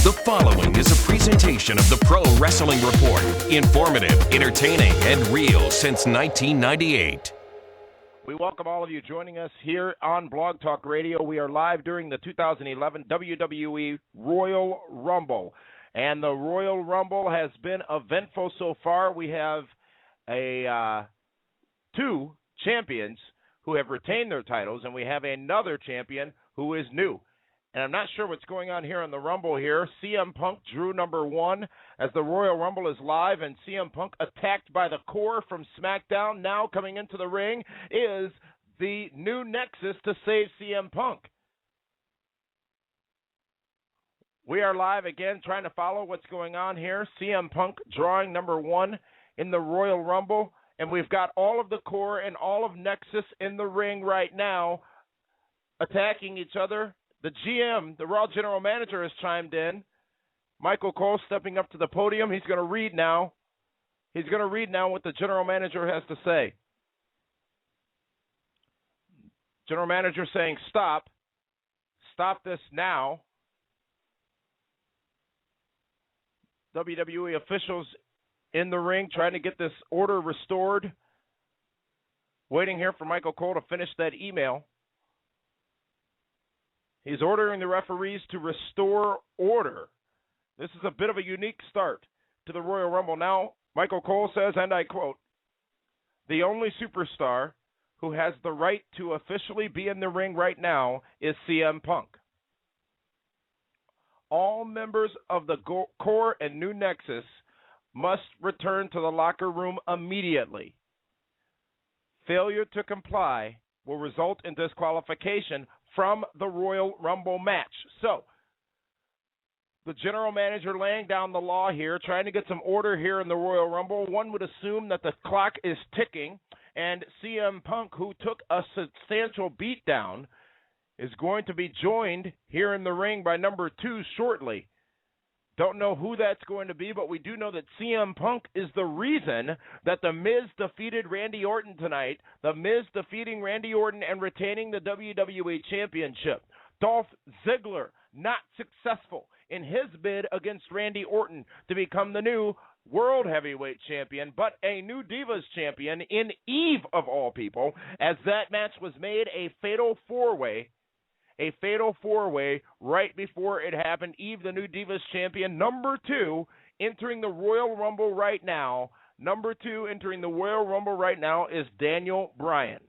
The following is a presentation of the Pro Wrestling Report. Informative, entertaining, and real since 1998. We welcome all of you joining us here on Blog Talk Radio. We are live during the 2011 WWE Royal Rumble. And the Royal Rumble has been eventful so far. We have two champions who have retained their titles, and we have another champion who is new. And I'm not sure what's going on here in the Rumble here. CM Punk drew number one as the Royal Rumble is live, and CM Punk attacked by the core from SmackDown. Now coming into the ring is the new Nexus to save CM Punk. We are live again trying to follow what's going on here. CM Punk drawing number one in the Royal Rumble, and we've got all of the core and all of Nexus in the ring right now attacking each other. The GM, the Raw General Manager, has chimed in. Michael Cole stepping up to the podium. He's going to read now. He's going to read now what the General Manager has to say. General Manager saying, stop. Stop this now. WWE officials in the ring trying to get this order restored. Waiting here for Michael Cole to finish that email. He's ordering the referees to restore order. This is a bit of a unique start to the Royal Rumble. Now, Michael Cole says, and I quote, "The only superstar who has the right to officially be in the ring right now is CM Punk. All members of the core and new Nexus must return to the locker room immediately. Failure to comply will result in disqualification from the Royal Rumble match." So, the General Manager laying down the law here, trying to get some order here in the Royal Rumble. One would assume that the clock is ticking, and CM Punk, who took a substantial beatdown, is going to be joined here in the ring by number two shortly. Don't know who that's going to be, but we do know that CM Punk is the reason that The Miz defeated Randy Orton tonight. The Miz defeating Randy Orton and retaining the WWE Championship. Dolph Ziggler not successful in his bid against Randy Orton to become the new World Heavyweight Champion, but a new Divas Champion in Eve of all people, as that match was made a fatal four-way. A fatal four-way right before it happened. Eve, the new Divas Champion. Number two, entering the Royal Rumble right now. Number two, entering the Royal Rumble right now is Daniel Bryan.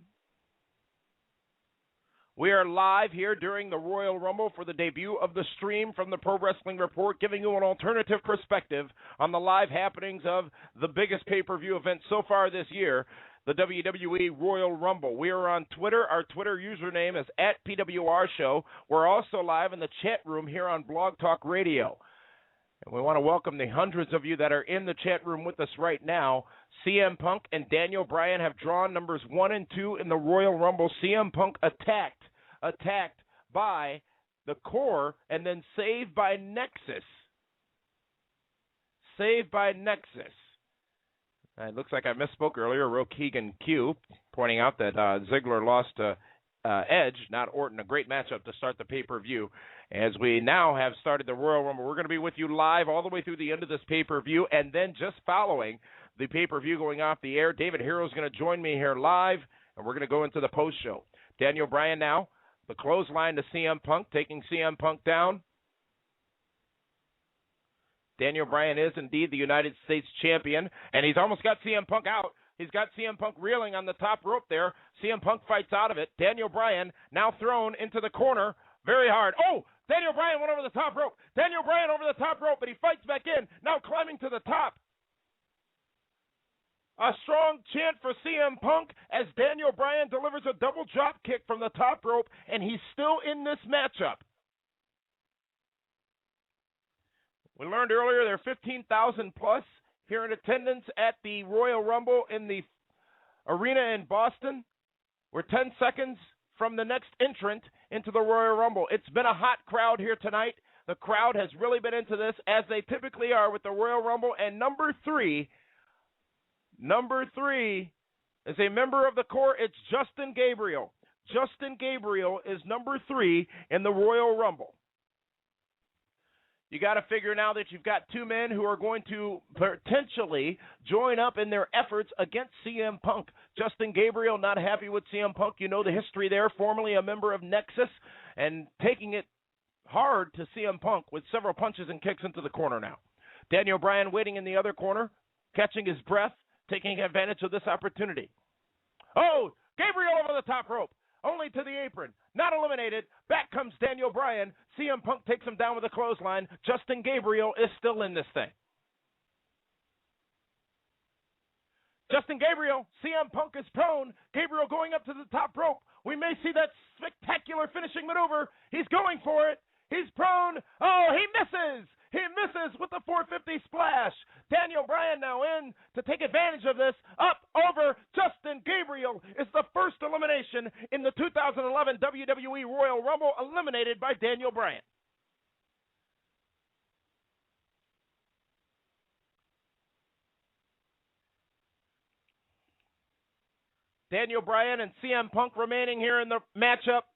We are live here during the Royal Rumble for the debut of the stream from the Pro Wrestling Report, giving you an alternative perspective on the live happenings of the biggest pay-per-view event so far this year, the WWE Royal Rumble. We are on Twitter. Our Twitter username is @PWR Show. We're also live in the chat room here on Blog Talk Radio. And we want to welcome the hundreds of you that are in the chat room with us right now. CM Punk and Daniel Bryan have drawn numbers 1 and 2 in the Royal Rumble. CM Punk attacked by the core and then saved by Nexus. Saved by Nexus. It looks like I misspoke earlier. Keegan Q pointing out that Ziggler lost to Edge, not Orton. A great matchup to start the pay-per-view. As we now have started the Royal Rumble, we're going to be with you live all the way through the end of this pay-per-view, and then just following the pay-per-view going off the air, David Hero is going to join me here live, and we're going to go into the post-show. Daniel Bryan now, the clothesline to CM Punk, taking CM Punk down. Daniel Bryan is indeed the United States champion, and he's almost got CM Punk out. He's got CM Punk reeling on the top rope there. CM Punk fights out of it. Daniel Bryan now thrown into the corner very hard. Oh, Daniel Bryan went over the top rope. Daniel Bryan over the top rope, but he fights back in, now climbing to the top. A strong chant for CM Punk as Daniel Bryan delivers a double drop kick from the top rope, and he's still in this matchup. We learned earlier there are 15,000 plus here in attendance at the Royal Rumble in the arena in Boston. We're 10 seconds from the next entrant into the Royal Rumble. It's been a hot crowd here tonight. The crowd has really been into this, as they typically are with the Royal Rumble. And number three is a member of the core. It's Justin Gabriel. Justin Gabriel is number 3 in the Royal Rumble. You got to figure now that you've got two men who are going to potentially join up in their efforts against CM Punk. Justin Gabriel not happy with CM Punk. You know the history there, formerly a member of Nexus, and taking it hard to CM Punk with several punches and kicks into the corner now. Daniel Bryan waiting in the other corner, catching his breath, taking advantage of this opportunity. Oh, Gabriel over the top rope. Only to the apron. Not eliminated. Back comes Daniel Bryan. CM Punk takes him down with a clothesline. Justin Gabriel is still in this thing. Justin Gabriel, CM Punk is prone. Gabriel going up to the top rope. We may see that spectacular finishing maneuver. He's going for it. He's prone. Oh, he misses. He misses with the 450 splash. Daniel Bryan now in to take advantage of this. Up, over. Justin Gabriel is the first elimination in the 2011 WWE Royal Rumble, eliminated by Daniel Bryan. Daniel Bryan and CM Punk remaining here in the matchup,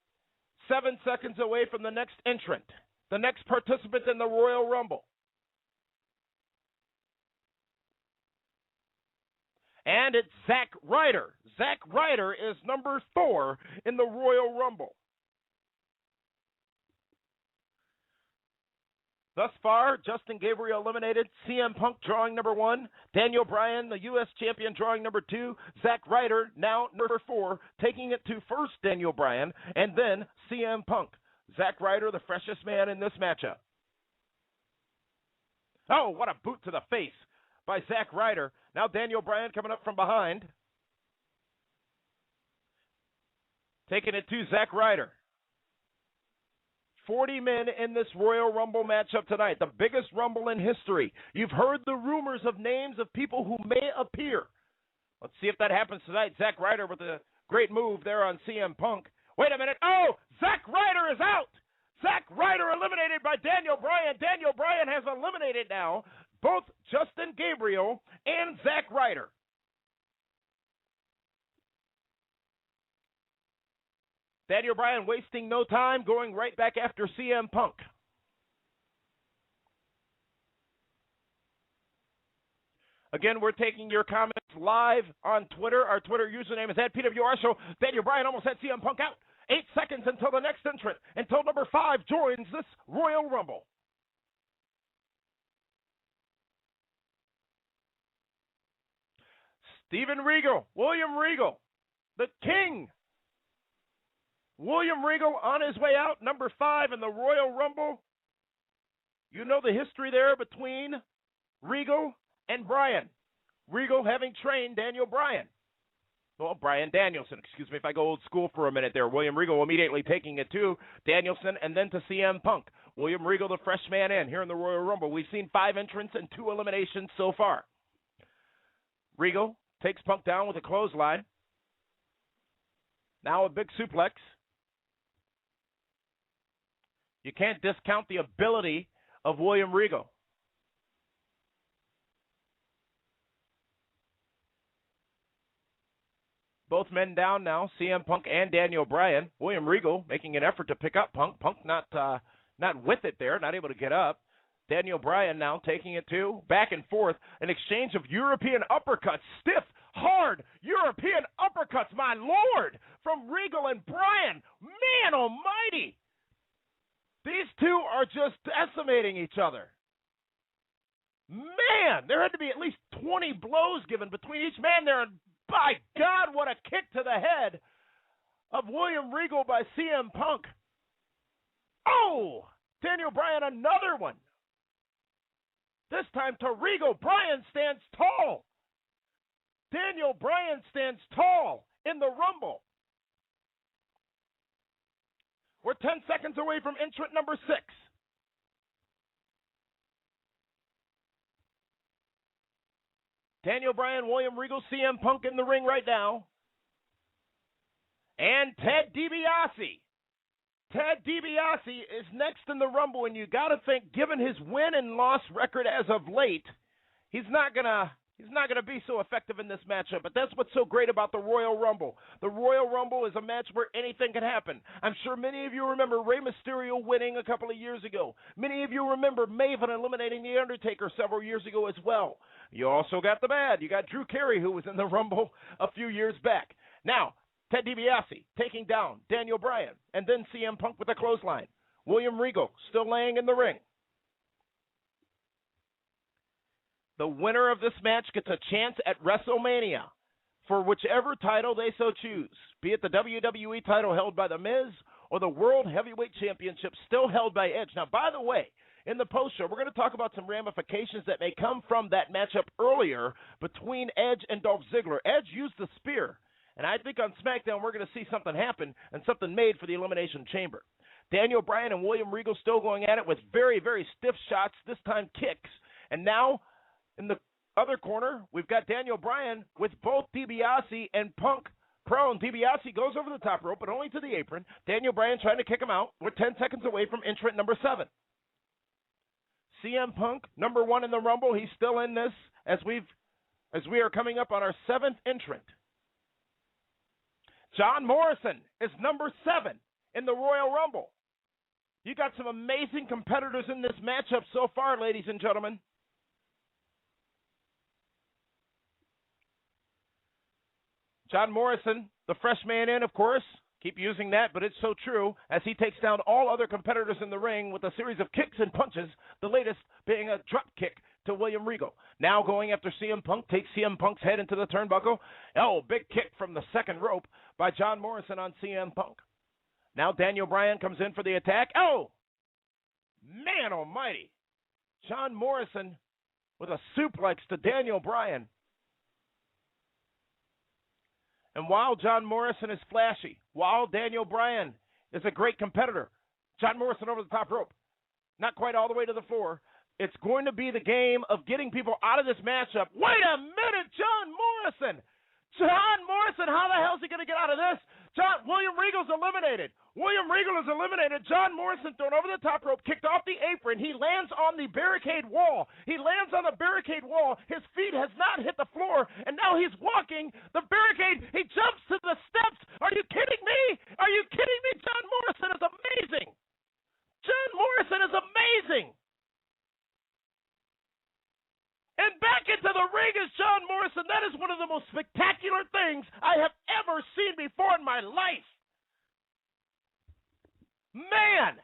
7 seconds away from the next entrant, the next participant in the Royal Rumble. And it's Zack Ryder. Zack Ryder is number 4 in the Royal Rumble. Thus far, Justin Gabriel eliminated, CM Punk drawing number 1, Daniel Bryan, the U.S. champion, drawing number 2, Zack Ryder, now number 4, taking it to first Daniel Bryan, and then CM Punk. Zack Ryder, the freshest man in this matchup. Oh, what a boot to the face by Zack Ryder. Now Daniel Bryan coming up from behind. Taking it to Zack Ryder. 40 men in this Royal Rumble matchup tonight, the biggest Rumble in history. You've heard the rumors of names of people who may appear. Let's see if that happens tonight. Zack Ryder with a great move there on CM Punk. Wait a minute. Oh, Zack Ryder is out. Zack Ryder eliminated by Daniel Bryan. Daniel Bryan has eliminated now both Justin Gabriel and Zack Ryder. Daniel Bryan wasting no time, going right back after CM Punk. Again, we're taking your comments live on Twitter. Our Twitter username is @PWR Show. Daniel Bryan almost had CM Punk out. 8 seconds until the next entrant, until number 5 joins this Royal Rumble. Steven Regal, William Regal, the King. William Regal on his way out, number 5 in the Royal Rumble. You know the history there between Regal and Bryan. Regal having trained Daniel Bryan. Well, Bryan Danielson, excuse me if I go old school for a minute there. William Regal immediately taking it to Danielson and then to CM Punk. William Regal, the fresh man in here in the Royal Rumble. We've seen 5 entrants and 2 eliminations so far. Regal takes Punk down with a clothesline. Now a big suplex. You can't discount the ability of William Regal. Both men down now, CM Punk and Daniel Bryan. William Regal making an effort to pick up Punk. Punk not with it there, not able to get up. Daniel Bryan now taking it to back and forth. An exchange of European uppercuts. Stiff, hard European uppercuts, my Lord, from Regal and Bryan. Man almighty. These two are just decimating each other. Man, there had to be at least 20 blows given between each man there. And by God, what a kick to the head of William Regal by CM Punk. Oh, Daniel Bryan, another one. This time to Regal. Bryan stands tall. Daniel Bryan stands tall in the Rumble. We're 10 seconds away from entrant number 6. Daniel Bryan, William Regal, CM Punk in the ring right now. And Ted DiBiase. Ted DiBiase is next in the Rumble, and you got to think, given his win and loss record as of late, he's not going to He's not going to be so effective in this matchup, but that's what's so great about the Royal Rumble. The Royal Rumble is a match where anything can happen. I'm sure many of you remember Rey Mysterio winning a couple of years ago. Many of you remember Maven eliminating The Undertaker several years ago as well. You also got the bad. You got Drew Carey, who was in the Rumble a few years back. Now, Ted DiBiase taking down Daniel Bryan, and then CM Punk with a clothesline. William Regal still laying in the ring. The winner of this match gets a chance at WrestleMania for whichever title they so choose, be it the WWE title held by The Miz or the World Heavyweight Championship still held by Edge. Now, by the way, in the post-show, we're going to talk about some ramifications that may come from that matchup earlier between Edge and Dolph Ziggler. Edge used the spear, and I think on SmackDown we're going to see something happen and something made for the Elimination Chamber. Daniel Bryan and William Regal still going at it with very, very stiff shots, this time kicks. And now, in the other corner, we've got Daniel Bryan with both DiBiase and Punk prone. DiBiase goes over the top rope, but only to the apron. Daniel Bryan trying to kick him out. We're 10 seconds away from entrant number 7. CM Punk, number 1 in the Rumble. He's still in this as we are coming up on our 7th entrant. John Morrison is number 7 in the Royal Rumble. You got some amazing competitors in this matchup so far, ladies and gentlemen. John Morrison, the fresh man in, of course. Keep using that, but it's so true as he takes down all other competitors in the ring with a series of kicks and punches, the latest being a drop kick to William Regal. Now going after CM Punk, takes CM Punk's head into the turnbuckle. Oh, big kick from the second rope by John Morrison on CM Punk. Now Daniel Bryan comes in for the attack. Oh, man almighty. John Morrison with a suplex to Daniel Bryan. And while John Morrison is flashy, while Daniel Bryan is a great competitor, John Morrison over the top rope, not quite all the way to the floor, it's going to be the game of getting people out of this matchup. Wait a minute, John Morrison! John Morrison, how the hell is he going to get out of this? William Regal's eliminated. William Regal is eliminated. John Morrison thrown over the top rope, kicked off the apron. He lands on the barricade wall. He lands on the barricade wall. His feet has not hit the floor, and now he's walking the barricade. He jumps to the steps. Are you kidding me? Are you kidding me? John Morrison is amazing. John Morrison is amazing. And back into the ring is John Morrison. That is one of the most spectacular things I have ever seen before in my life. Man!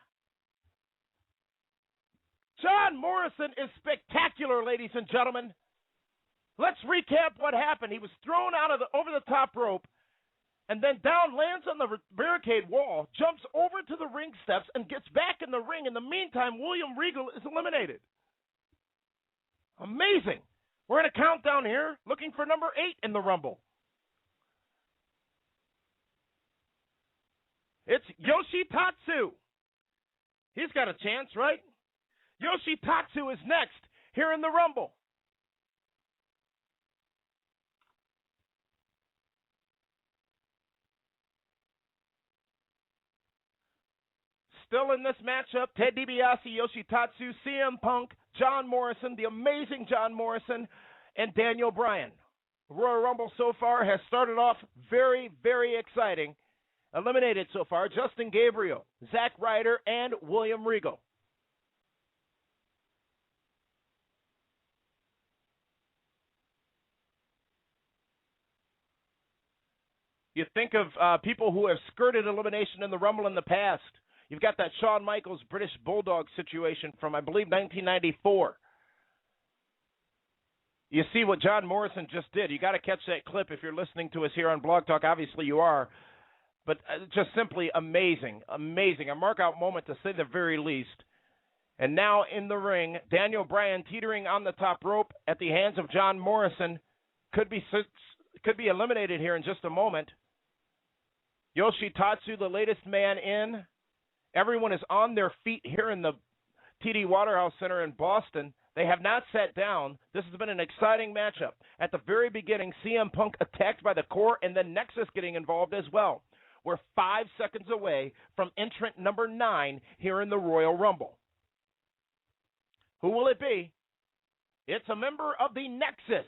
John Morrison is spectacular, ladies and gentlemen. Let's recap what happened. He was thrown out of over the top rope, and then down, lands on the barricade wall, jumps over to the ring steps, and gets back in the ring. In the meantime, William Regal is eliminated. Amazing. We're in a countdown here, looking for number 8 in the Rumble. It's Yoshitatsu. He's got a chance, right? Yoshitatsu is next here in the Rumble. Still in this matchup, Ted DiBiase, Yoshitatsu, CM Punk, John Morrison, the amazing John Morrison, and Daniel Bryan. The Royal Rumble so far has started off very, very exciting. Eliminated so far, Justin Gabriel, Zack Ryder, and William Regal. You think of people who have skirted elimination in the Rumble in the past. You've got that Shawn Michaels British Bulldog situation from, I believe, 1994. You see what John Morrison just did. You got to catch that clip if you're listening to us here on Blog Talk. Obviously you are. But just simply amazing, amazing. A mark-out moment to say the very least. And now in the ring, Daniel Bryan teetering on the top rope at the hands of John Morrison. Could be eliminated here in just a moment. Yoshitatsu, the latest man in. Everyone is on their feet here in the TD Waterhouse Center in Boston. They have not sat down. This has been an exciting matchup. At the very beginning, CM Punk attacked by the core and then Nexus getting involved as well. We're 5 seconds away from entrant number 9 here in the Royal Rumble. Who will it be? It's a member of the Nexus.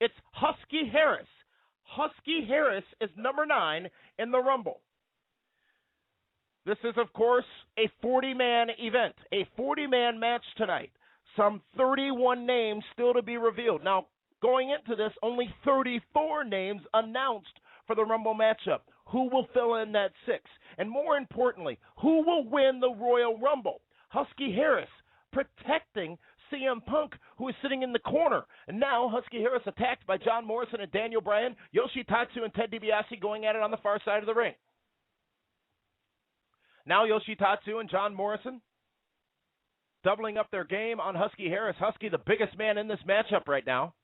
It's Husky Harris. Husky Harris is number 9 in the Rumble. This is, of course, a 40-man event, a 40-man match tonight. Some 31 names still to be revealed. Now, going into this, only 34 names announced for the Rumble matchup. Who will fill in that 6? And more importantly, who will win the Royal Rumble? Husky Harris protecting CM Punk, who is sitting in the corner. And now Husky Harris attacked by John Morrison and Daniel Bryan, Yoshitatsu and Ted DiBiase going at it on the far side of the ring. Now Yoshitatsu and John Morrison doubling up their game on Husky Harris. Husky, the biggest man in this matchup right now.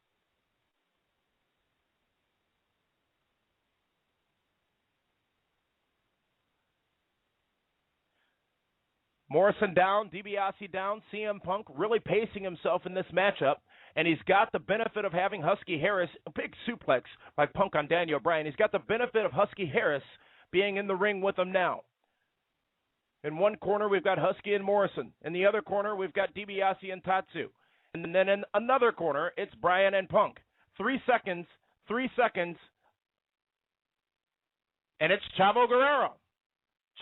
Morrison down, DiBiase down, CM Punk really pacing himself in this matchup, and he's got the benefit of having Husky Harris, a big suplex by Punk on Daniel Bryan. He's got the benefit of Husky Harris being in the ring with him now. In one corner, we've got Husky and Morrison. In the other corner, we've got DiBiase and Tatsu. And then in another corner, it's Bryan and Punk. 3 seconds, and it's Chavo Guerrero.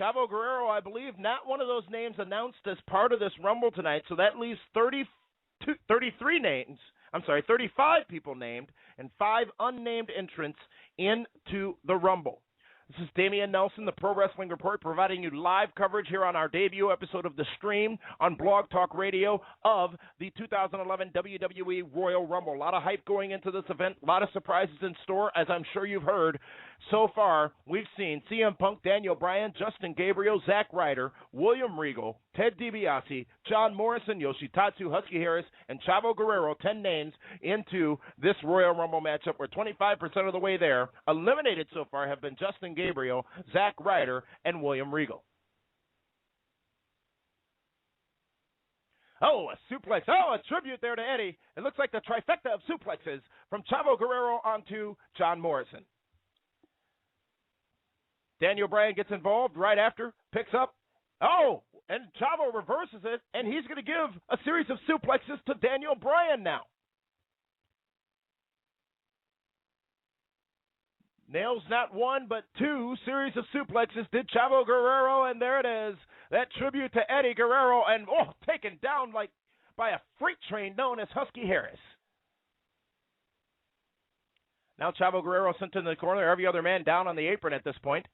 Chavo Guerrero, I believe, not one of those names announced as part of this Rumble tonight, so that leaves 35 people named and 5 unnamed entrants into the Rumble. This is Damian Nelson, the Pro Wrestling Report, providing you live coverage here on our debut episode of The Stream on Blog Talk Radio of the 2011 WWE Royal Rumble. A lot of hype going into this event, a lot of surprises in store, as I'm sure you've heard. So far, we've seen CM Punk, Daniel Bryan, Justin Gabriel, Zack Ryder, William Regal, Ted DiBiase, John Morrison, Yoshitatsu, Husky Harris, and Chavo Guerrero, 10 names into this Royal Rumble matchup. We're 25% of the way there. Eliminated so far have been Justin Gabriel, Zack Ryder, and William Regal. Oh, a suplex. Oh, a tribute there to Eddie. It looks like the trifecta of suplexes from Chavo Guerrero onto John Morrison. Daniel Bryan gets involved right after, picks up. Oh, and Chavo reverses it, and he's going to give a series of suplexes to Daniel Bryan now. Nails not 1, but 2 series of suplexes did Chavo Guerrero, and there it is. That tribute to Eddie Guerrero, and taken down like by a freight train known as Husky Harris. Now Chavo Guerrero sent in the corner, every other man down on the apron at this point.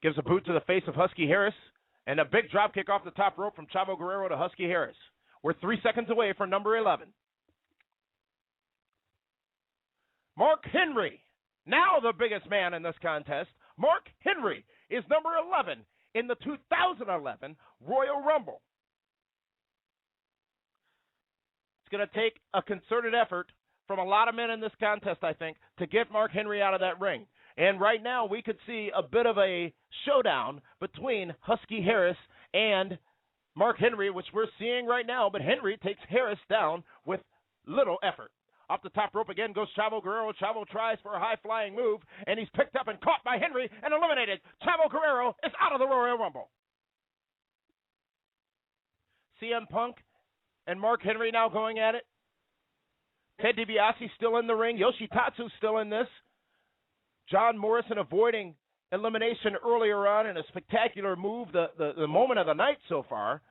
Gives a boot to the face of Husky Harris, and a big drop kick off the top rope from Chavo Guerrero to Husky Harris. We're 3 seconds away from number 11. Mark Henry, now the biggest man in this contest. Mark Henry is number 11 in the 2011 Royal Rumble. It's going to take a concerted effort from a lot of men in this contest, I think, to get Mark Henry out of that ring. And right now, we could see a bit of a showdown between Husky Harris and Mark Henry, which we're seeing right now. But Henry takes Harris down with little effort. Off the top rope again goes Chavo Guerrero. Chavo tries for a high-flying move, and he's picked up and caught by Henry and eliminated. Chavo Guerrero is out of the Royal Rumble. CM Punk and Mark Henry now going at it. Ted DiBiase still in the ring. Yoshitatsu still in this. John Morrison avoiding elimination earlier on in a spectacular move, the moment of the night so far.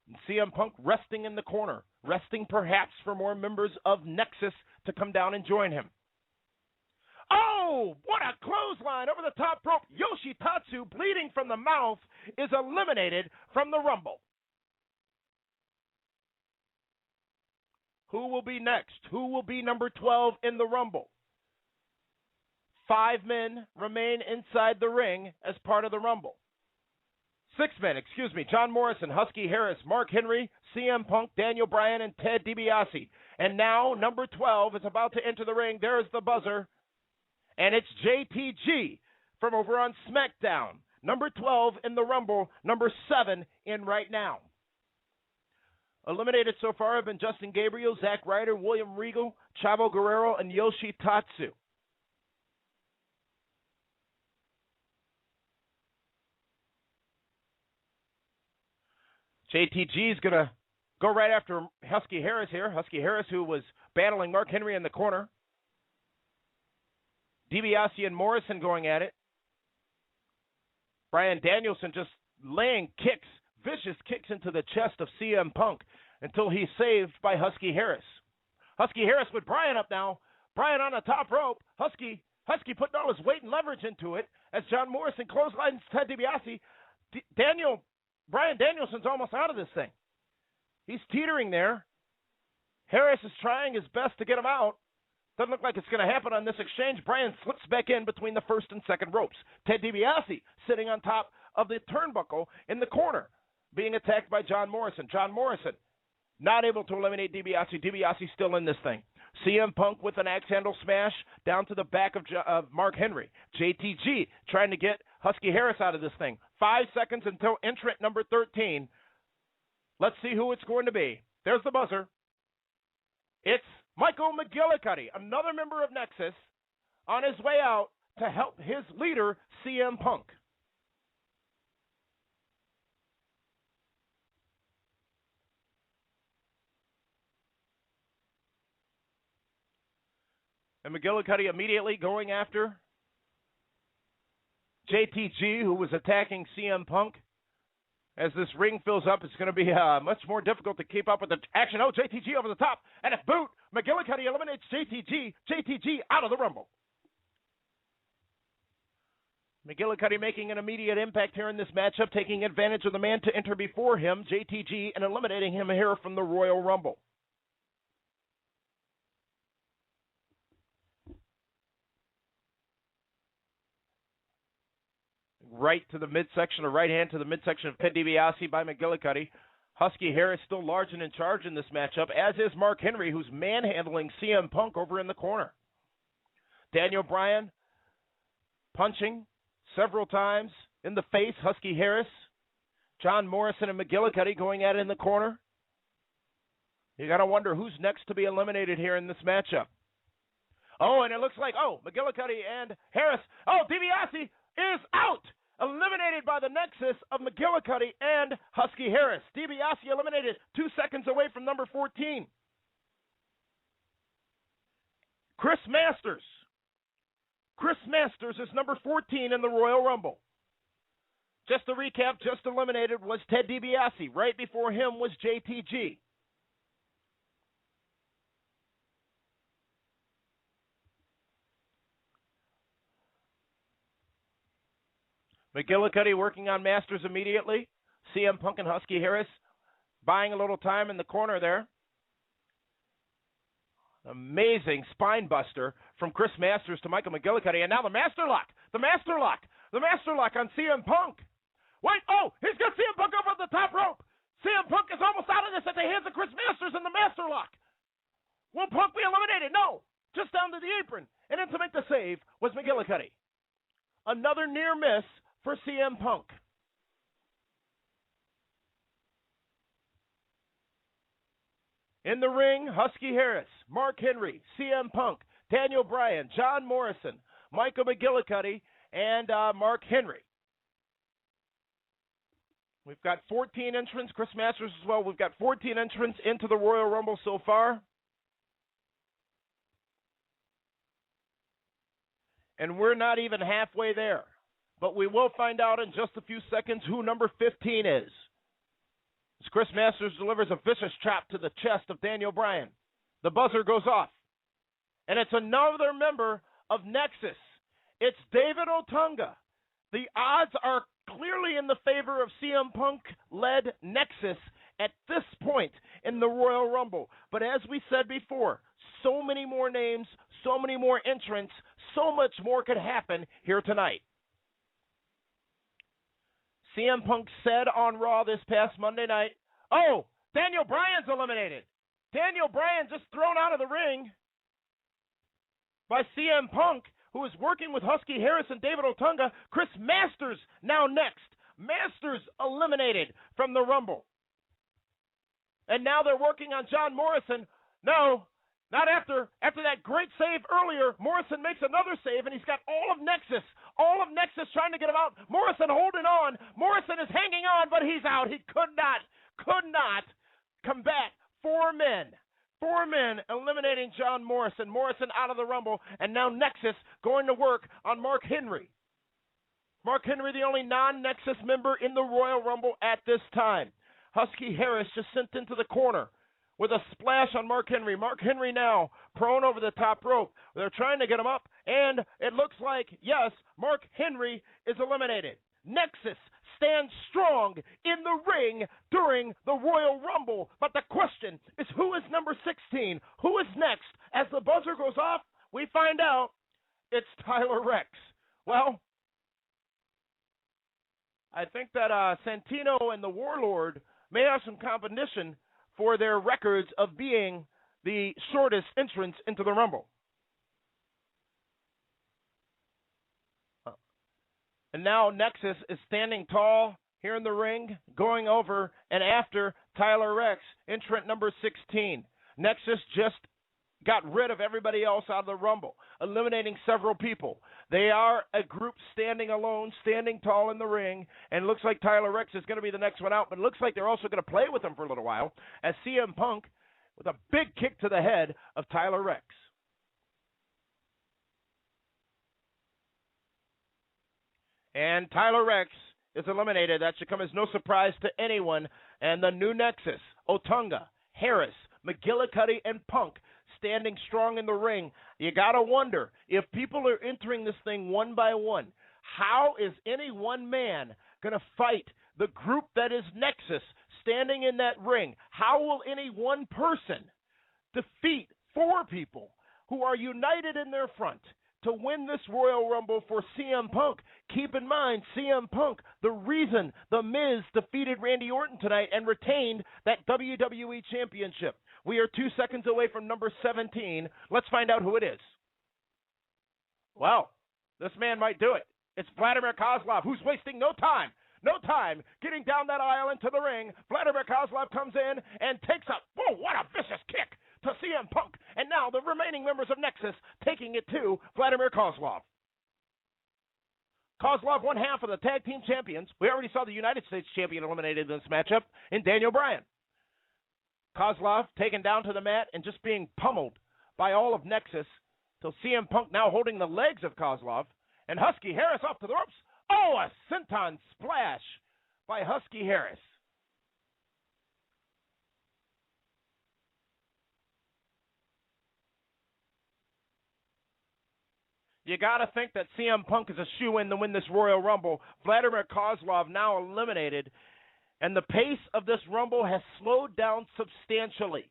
And CM Punk resting in the corner, resting perhaps for more members of Nexus to come down and join him. Oh, what a clothesline over the top rope. Yoshitatsu, bleeding from the mouth, is eliminated from the Rumble. Who will be next? Who will be number 12 in the Rumble? 5 men remain inside the ring as part of the Rumble. 6 men, John Morrison, Husky Harris, Mark Henry, CM Punk, Daniel Bryan, and Ted DiBiase. And now number 12 is about to enter the ring. There's the buzzer. And it's JTG from over on SmackDown. Number 12 in the Rumble, number 7 in right now. Eliminated so far have been Justin Gabriel, Zack Ryder, William Regal, Chavo Guerrero, and Yoshitatsu. JTG is going to go right after Husky Harris here. Husky Harris, who was battling Mark Henry in the corner. DiBiase and Morrison going at it. Bryan Danielson just laying kicks, vicious kicks into the chest of CM Punk until he's saved by Husky Harris. Husky Harris with Bryan up now. Bryan on the top rope. Husky putting all his weight and leverage into it as John Morrison clotheslines Ted DiBiase. Bryan Danielson's almost out of this thing. He's teetering there. Harris is trying his best to get him out. Doesn't look like it's going to happen on this exchange. Bryan slips back in between the first and second ropes. Ted DiBiase sitting on top of the turnbuckle in the corner, being attacked by John Morrison. John Morrison not able to eliminate DiBiase. DiBiase still in this thing. CM Punk with an axe handle smash down to the back of Mark Henry. JTG trying to get Husky Harris out of this thing. 5 seconds until entrant number 13. Let's see who it's going to be. There's the buzzer. It's Michael McGillicuddy, another member of Nexus, on his way out to help his leader, CM Punk. And McGillicuddy immediately going after JTG, who was attacking CM Punk. As this ring fills up, it's going to be much more difficult to keep up with the action. Oh, JTG over the top. And a boot. McGillicuddy eliminates JTG. JTG out of the Rumble. McGillicuddy making an immediate impact here in this matchup, taking advantage of the man to enter before him, JTG, and eliminating him here from the Royal Rumble. Right to the midsection, or right hand to the midsection of Ted DiBiase by McGillicuddy. Husky Harris still large and in charge in this matchup, as is Mark Henry, who's manhandling CM Punk over in the corner. Daniel Bryan punching several times in the face. Husky Harris, John Morrison, and McGillicuddy going at it in the corner. You got to wonder who's next to be eliminated here in this matchup. Oh, and it looks like, McGillicuddy and Harris. Oh, DiBiase is out. Eliminated by the nexus of McGillicuddy and Husky Harris. DiBiase eliminated 2 seconds away from number 14. Chris Masters. Chris Masters is number 14 in the Royal Rumble. Just to recap, just eliminated was Ted DiBiase. Right before him was JTG. McGillicuddy working on Masters immediately. CM Punk and Husky Harris buying a little time in the corner there. Amazing spine buster from Chris Masters to Michael McGillicuddy. And now the Master Lock. The Master Lock. The Master Lock on CM Punk. Wait, he's got CM Punk over the top rope. CM Punk is almost out of this at the hands of Chris Masters in the Master Lock. Will Punk be eliminated? No. Just down to the apron. And then to make the save was McGillicuddy. Another near miss for CM Punk. In the ring, Husky Harris, Mark Henry, CM Punk, Daniel Bryan, John Morrison, Michael McGillicuddy, and Mark Henry. We've got 14 entrants, Chris Masters as well. We've got 14 entrants into the Royal Rumble so far. And we're not even halfway there. But we will find out in just a few seconds who number 15 is. As Chris Masters delivers a vicious chop to the chest of Daniel Bryan. The buzzer goes off. And it's another member of Nexus. It's David Otunga. The odds are clearly in the favor of CM Punk-led Nexus at this point in the Royal Rumble. But as we said before, so many more names, so many more entrants, so much more could happen here tonight. CM Punk said on Raw this past Monday night, Daniel Bryan's eliminated. Daniel Bryan just thrown out of the ring by CM Punk, who is working with Husky Harris and David Otunga. Chris Masters now next. Masters eliminated from the Rumble. And now they're working on John Morrison. No, not after that great save earlier. Morrison makes another save, and he's got all of Nexus trying to get him out. Morrison holding on. Morrison is hanging on, but he's out. He could not combat four men 4 men eliminating John Morrison. Morrison out of the Rumble, and now Nexus going to work on Mark Henry. Mark Henry, the only non-Nexus member in the Royal Rumble at this time. Husky Harris just sent into the corner with a splash on Mark Henry. Mark Henry now prone over the top rope. They're trying to get him up, and it looks like, yes, Mark Henry is eliminated. Nexus stands strong in the ring during the Royal Rumble. But the question is, who is number 16? Who is next? As the buzzer goes off, we find out it's Tyler Rex. Well, I think that Santino and the Warlord may have some competition for their records of being the shortest entrance into the Rumble. And now Nexus is standing tall here in the ring, going over and after Tyler Rex, entrant number 16. Nexus just got rid of everybody else out of the Rumble, eliminating several people. They are a group standing alone, standing tall in the ring, and looks like Tyler Rex is going to be the next one out, but it looks like they're also going to play with him for a little while, as CM Punk with a big kick to the head of Tyler Rex. And Tyler Rex is eliminated. That should come as no surprise to anyone. And the new Nexus, Otunga, Harris, McGillicuddy, and Punk standing strong in the ring. You got to wonder, if people are entering this thing one by one, how is any one man going to fight the group that is Nexus standing in that ring? How will any one person defeat 4 people who are united in their front to win this Royal Rumble for CM Punk? Keep in mind, CM Punk, the reason The Miz defeated Randy Orton tonight and retained that WWE Championship. We are 2 seconds away from number 17. Let's find out who it is. Well, this man might do it. It's Vladimir Kozlov, who's wasting no time getting down that aisle into the ring. Vladimir Kozlov comes in and takes a, whoa, what a vicious kick to CM Punk. And now the remaining members of Nexus taking it to Vladimir Kozlov. Kozlov, one half of the tag team champions. We already saw the United States champion eliminated in this matchup in Daniel Bryan. Kozlov taken down to the mat and just being pummeled by all of Nexus, till CM Punk now holding the legs of Kozlov. And Husky Harris off to the ropes. Oh, a senton splash by Husky Harris. You got to think that CM Punk is a shoo-in to win this Royal Rumble. Vladimir Kozlov now eliminated, and the pace of this Rumble has slowed down substantially.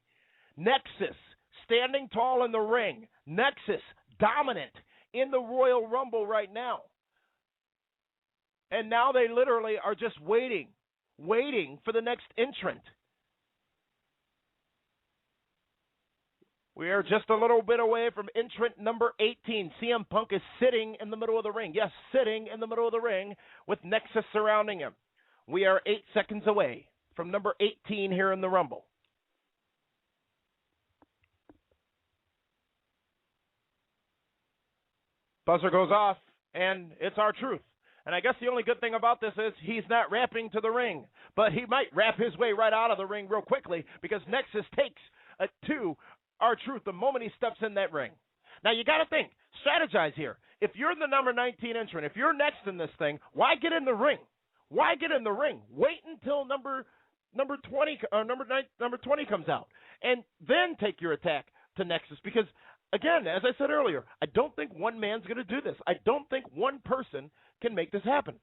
Nexus standing tall in the ring. Nexus dominant in the Royal Rumble right now. And now they literally are just waiting for the next entrant. We are just a little bit away from entrant number 18. CM Punk is sitting in the middle of the ring. Yes, sitting in the middle of the ring with Nexus surrounding him. We are 8 seconds away from number 18 here in the Rumble. Buzzer goes off, and it's R-Truth. And I guess the only good thing about this is he's not rapping to the ring. But he might rap his way right out of the ring real quickly, because Nexus takes a 2 R-Truth the moment he steps in that ring. Now, you got to think, strategize here. If you're the number 19 entrant, if you're next in this thing, why get in the ring? Why get in the ring? Wait until number 20 comes out, and then take your attack to Nexus. Because, again, as I said earlier, I don't think one man's going to do this. I don't think one person can make this happen.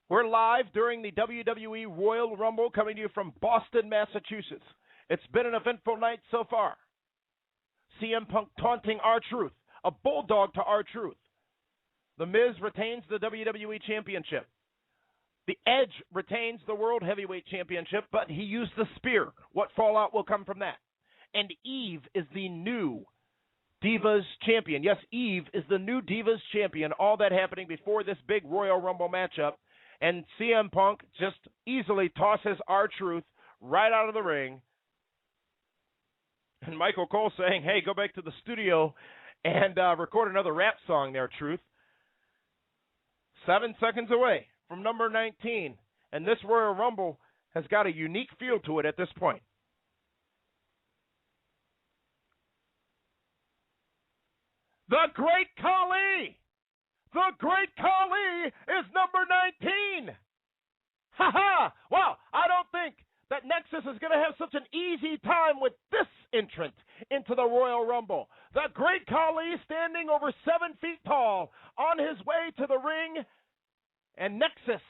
We're live during the WWE Royal Rumble, coming to you from Boston, Massachusetts. It's been an eventful night so far. CM Punk taunting R-Truth, a bulldog to R-Truth. The Miz retains the WWE Championship. The Edge retains the World Heavyweight Championship, but he used the spear. What fallout will come from that? And Eve is the new Divas Champion. Yes, Eve is the new Divas Champion. All that happening before this big Royal Rumble matchup. And CM Punk just easily tosses R-Truth right out of the ring. And Michael Cole saying, hey, go back to the studio and record another rap song there, Truth. 7 seconds away from number 19. And this Royal Rumble has got a unique feel to it at this point. The Great Khali! The Great Khali is number 19! Ha-ha! Well, I don't think that Nexus is going to have such an easy time with this entrant into the Royal Rumble. The Great Khali standing over 7 feet tall on his way to the ring, and Nexus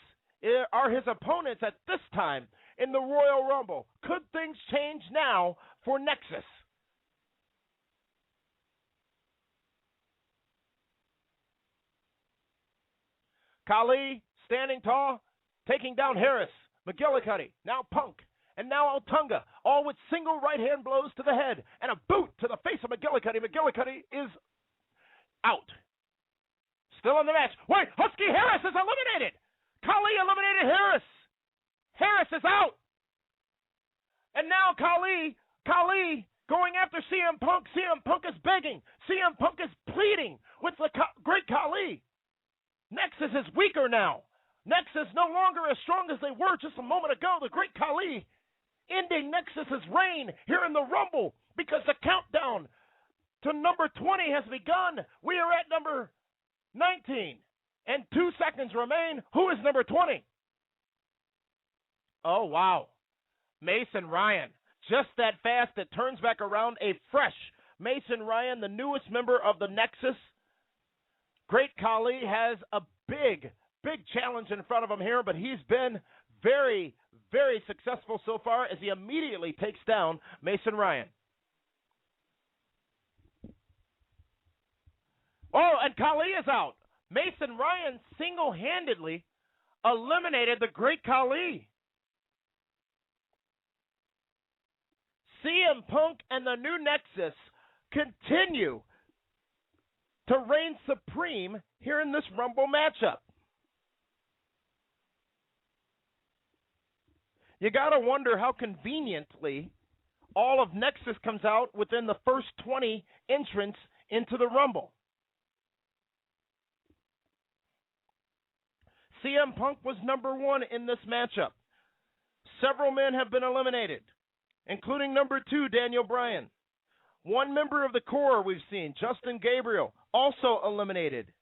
are his opponents at this time in the Royal Rumble. Could things change now for Nexus? Khali standing tall, taking down Harris, McGillicuddy, now Punk, and now Otunga, all with single right-hand blows to the head and a boot to the face of McGillicuddy. McGillicuddy is out. Still in the match. Wait, Husky Harris is eliminated. Khali eliminated Harris. Harris is out. And now Khali going after CM Punk. CM Punk is begging. CM Punk is pleading with the Great Khali. Nexus is weaker now. Nexus no longer as strong as they were just a moment ago. The Great Khali ending Nexus's reign here in the Rumble because the countdown to number 20 has begun. We are at number 19, and 2 seconds remain. Who is number 20? Oh, wow. Mason Ryan. Just that fast, it turns back around a fresh Mason Ryan, the newest member of the Nexus. Great Khali has a big challenge in front of him here, but he's been very, very successful so far as he immediately takes down Mason Ryan. Oh, and Khali is out. Mason Ryan single-handedly eliminated the Great Khali. CM Punk and the new Nexus continue to reign supreme here in this Rumble matchup. You got to wonder how conveniently all of Nexus comes out within the first 20 entrants into the Rumble. CM Punk was number 1 in this matchup. Several men have been eliminated, including number 2, Daniel Bryan. One member of the core we've seen, Justin Gabriel, also eliminated.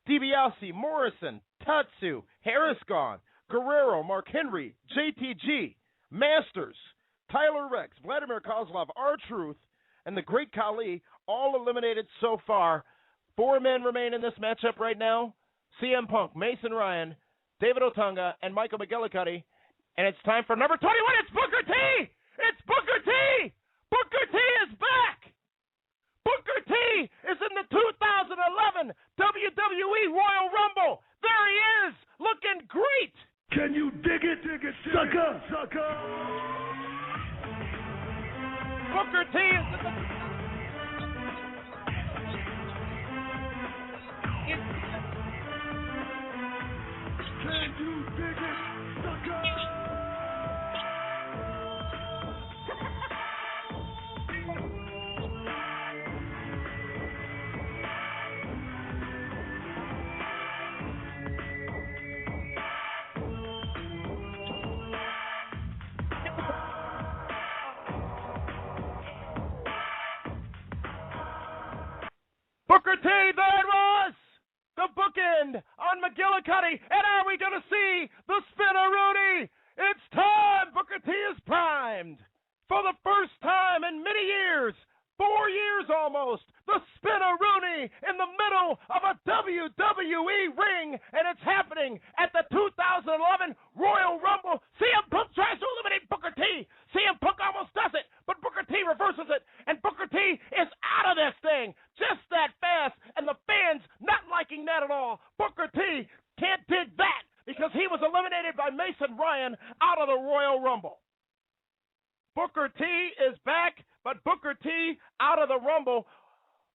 DiBiase, Morrison, Tatsu, Harris gone, Guerrero, Mark Henry, JTG, Masters, Tyler Rex, Vladimir Kozlov, R-Truth, and the Great Khali, all eliminated so far. 4 men remain in this matchup right now. CM Punk, Mason Ryan, David Otunga, and Michael McGillicuddy. And it's time for number 21. It's Booker T! It's Booker T! Booker T is back! Booker T is in the 2011 WWE Royal Rumble. There he is, looking great. Can you dig it, sucker, sucker? Booker T is in the... Can you dig it, sucker? Booker T, there it was! The bookend on McGillicuddy, and are we going to see the Spinneroonie? It's time! Booker T is primed. For the first time in many years, 4 years almost, the Spinneroonie in the middle of a WWE ring, and it's happening at the 2011 Royal Rumble. CM Punk tries to eliminate Booker T. CM Punk almost does it, but Booker T reverses it, and Booker T is out of this thing just that fast, and the fans not liking that at all. Booker T can't dig that because he was eliminated by Mason Ryan out of the Royal Rumble. Booker T is back, but Booker T out of the Rumble.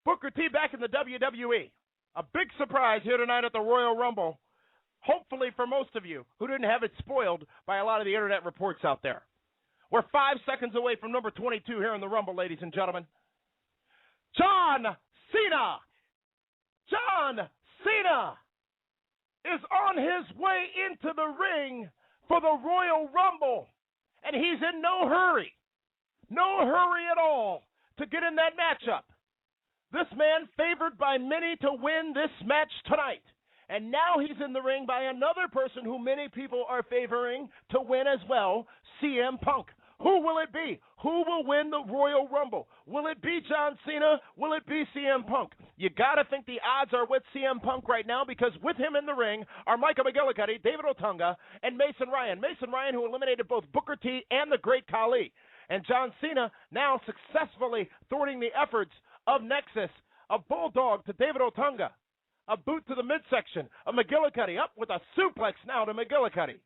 Booker T back in the WWE. A big surprise here tonight at the Royal Rumble. Hopefully for most of you who didn't have it spoiled by a lot of the internet reports out there. We're 5 seconds away from number 22 here in the Rumble, ladies and gentlemen. John Cena. John Cena is on his way into the ring for the Royal Rumble. and he's in no hurry at all to get in that matchup. This man favored by many to win this match tonight. And now he's in the ring by another person who many people are favoring to win as well, CM Punk. Who will it be? Who will win the Royal Rumble? Will it be John Cena? Will it be CM Punk? You got to think the odds are with CM Punk right now, because with him in the ring are Michael McGillicuddy, David Otunga, and Mason Ryan. Mason Ryan, who eliminated both Booker T and the Great Khali. And John Cena now successfully thwarting the efforts of Nexus, a bulldog to David Otunga, a boot to the midsection of McGillicuddy, up with a suplex now to McGillicuddy.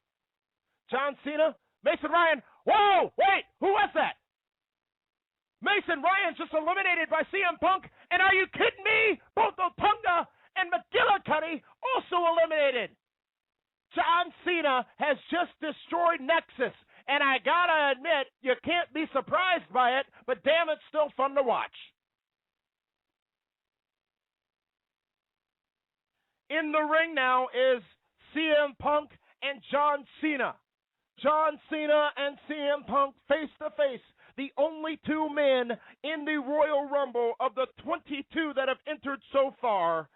John Cena, Mason Ryan. Whoa, wait, who was that? Mason Ryan just eliminated by CM Punk, and are you kidding me? Both Otunga and McGillicuddy also eliminated. John Cena has just destroyed Nexus, and I gotta admit, you can't be surprised by it, but damn, it's still fun to watch. In the ring now is CM Punk and John Cena. John Cena and CM Punk face to face, the only two men in the Royal Rumble of the 22 that have entered so far.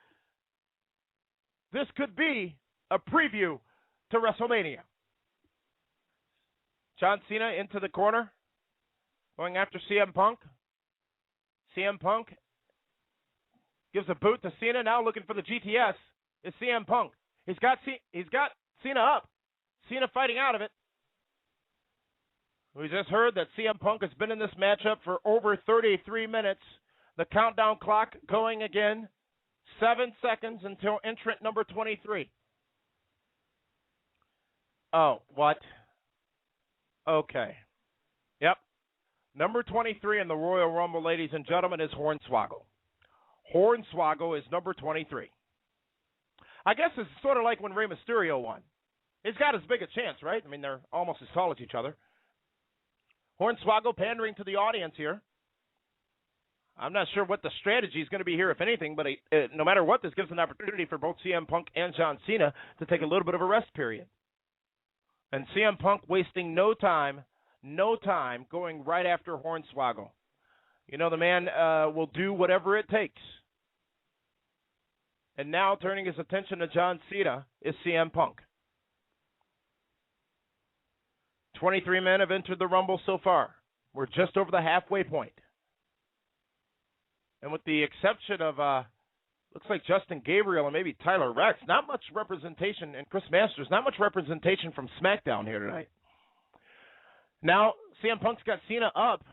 This could be a preview to WrestleMania. John Cena into the corner, going after CM Punk. CM Punk gives a boot to Cena, now looking for the GTS. Is CM Punk. He's got Cena up. Cena fighting out of it. We just heard that CM Punk has been in this matchup for over 33 minutes. The countdown clock going again. 7 seconds until entrant number 23. Oh, what? Okay. Yep. Number 23 in the Royal Rumble, ladies and gentlemen, is Hornswoggle. Hornswoggle is number 23. I guess it's sort of like when Rey Mysterio won. He's got as big a chance, right? I mean, they're almost as tall as each other. Hornswoggle pandering to the audience here. I'm not sure what the strategy is going to be here, if anything, but no matter what, this gives an opportunity for both CM Punk and John Cena to take a little bit of a rest period. And CM Punk wasting no time going right after Hornswoggle. You know, the man will do whatever it takes. And now turning his attention to John Cena is CM Punk. 23 men have entered the Rumble so far. We're just over the halfway point. And with the exception of, looks like Justin Gabriel and maybe Tyler Rex, not much representation, and Chris Masters, not much representation from SmackDown here tonight. Now, CM Punk's got Cena up,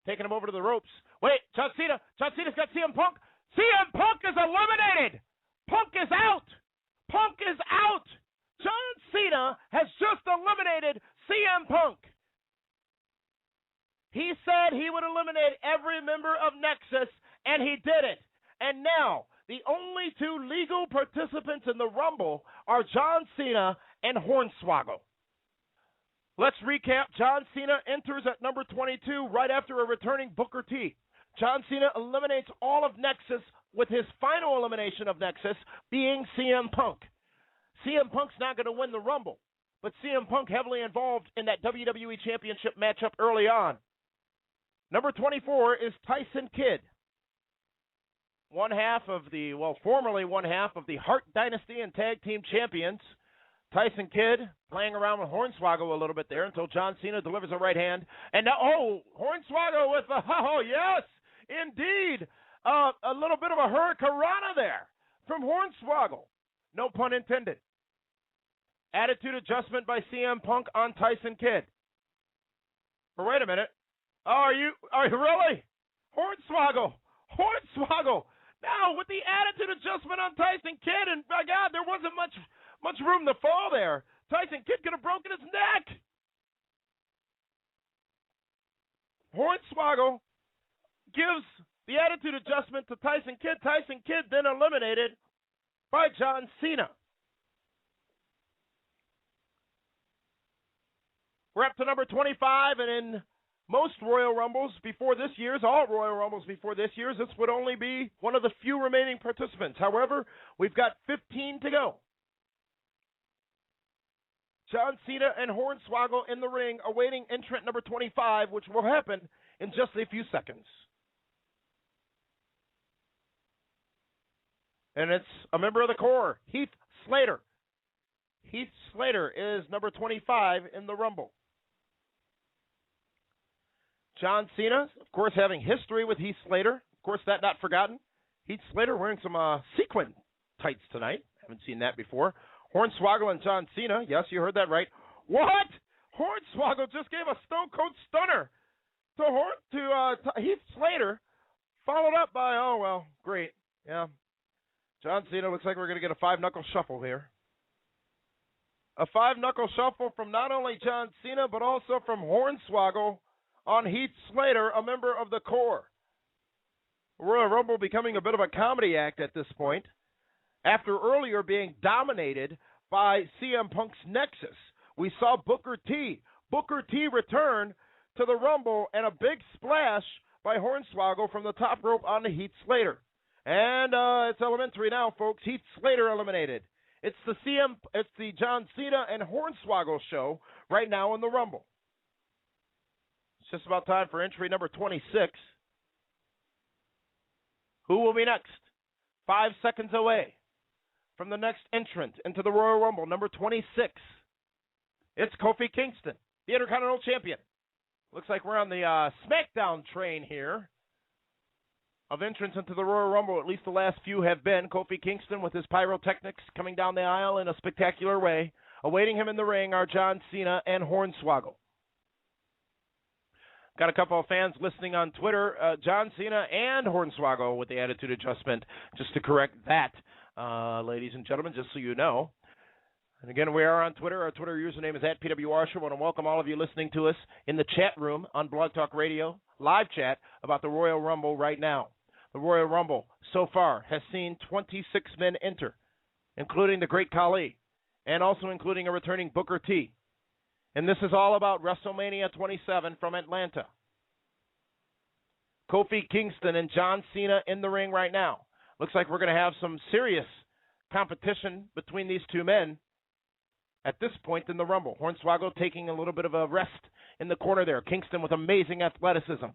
taking him over to the ropes. Wait, John Cena's got CM Punk. CM Punk is eliminated. Punk is out. Punk is out. John Cena has just eliminated CM Punk. He said he would eliminate every member of Nexus, and he did it. And now, the only two legal participants in the Rumble are John Cena and Hornswoggle. Let's recap. John Cena enters at number 22 right after a returning Booker T. John Cena eliminates all of Nexus, with his final elimination of Nexus being CM Punk. CM Punk's not going to win the Rumble, but CM Punk heavily involved in that WWE Championship matchup early on. Number 24 is Tyson Kidd. Formerly one half of the Hart Dynasty and Tag Team Champions. Tyson Kidd playing around with Hornswoggle a little bit there until John Cena delivers a right hand. And now, Hornswoggle with yes, indeed. A little bit of a hurricanrana there from Hornswoggle. No pun intended. Attitude adjustment by CM Punk on Tyson Kidd. But wait a minute. Are you really? Hornswoggle. Now, with the attitude adjustment on Tyson Kidd, and my God, there wasn't much room to fall there. Tyson Kidd could have broken his neck. Hornswoggle gives the attitude adjustment to Tyson Kidd. Tyson Kidd then eliminated by John Cena. We're up to number 25, and in most Royal Rumbles before this year's, all Royal Rumbles before this year's, this would only be one of the few remaining participants. However, we've got 15 to go. John Cena and Hornswoggle in the ring, awaiting entrant number 25, which will happen in just a few seconds. And it's a member of the Core, Heath Slater. Heath Slater is number 25 in the Rumble. John Cena, of course, having history with Heath Slater. Of course, that not forgotten. Heath Slater wearing some sequin tights tonight. Haven't seen that before. Hornswoggle and John Cena. Yes, you heard that right. What? Hornswoggle just gave a Stone Cold Stunner to Heath Slater, followed up by, oh, well, great. Yeah. John Cena, looks like we're going to get a 5-knuckle shuffle here. A 5-knuckle shuffle from not only John Cena, but also from Hornswoggle on Heath Slater, a member of the Core. Royal Rumble becoming a bit of a comedy act at this point, after earlier being dominated by CM Punk's Nexus. We saw Booker T return to the Rumble, and a big splash by Hornswoggle from the top rope onto Heath Slater. And it's elementary now, folks. Heath Slater eliminated. It's the John Cena and Hornswoggle show right now in the Rumble. It's just about time for entry number 26. Who will be next? 5 seconds away from the next entrant into the Royal Rumble, number 26. It's Kofi Kingston, the Intercontinental Champion. Looks like we're on the SmackDown train here of entrants into the Royal Rumble. At least the last few have been. Kofi Kingston with his pyrotechnics coming down the aisle in a spectacular way. Awaiting him in the ring are John Cena and Hornswoggle. Got a couple of fans listening on Twitter. John Cena and Hornswoggle with the attitude adjustment. Just to correct that, ladies and gentlemen, just so you know. And again, we are on Twitter. Our Twitter username is @PWR Show. I want to welcome all of you listening to us in the chat room on Blog Talk Radio, live chat about the Royal Rumble right now. The Royal Rumble so far has seen 26 men enter, including the Great Khali, and also including a returning Booker T. And this is all about WrestleMania 27 from Atlanta. Kofi Kingston and John Cena in the ring right now. Looks like we're going to have some serious competition between these two men at this point in the Rumble. Hornswoggle taking a little bit of a rest in the corner there. Kingston with amazing athleticism.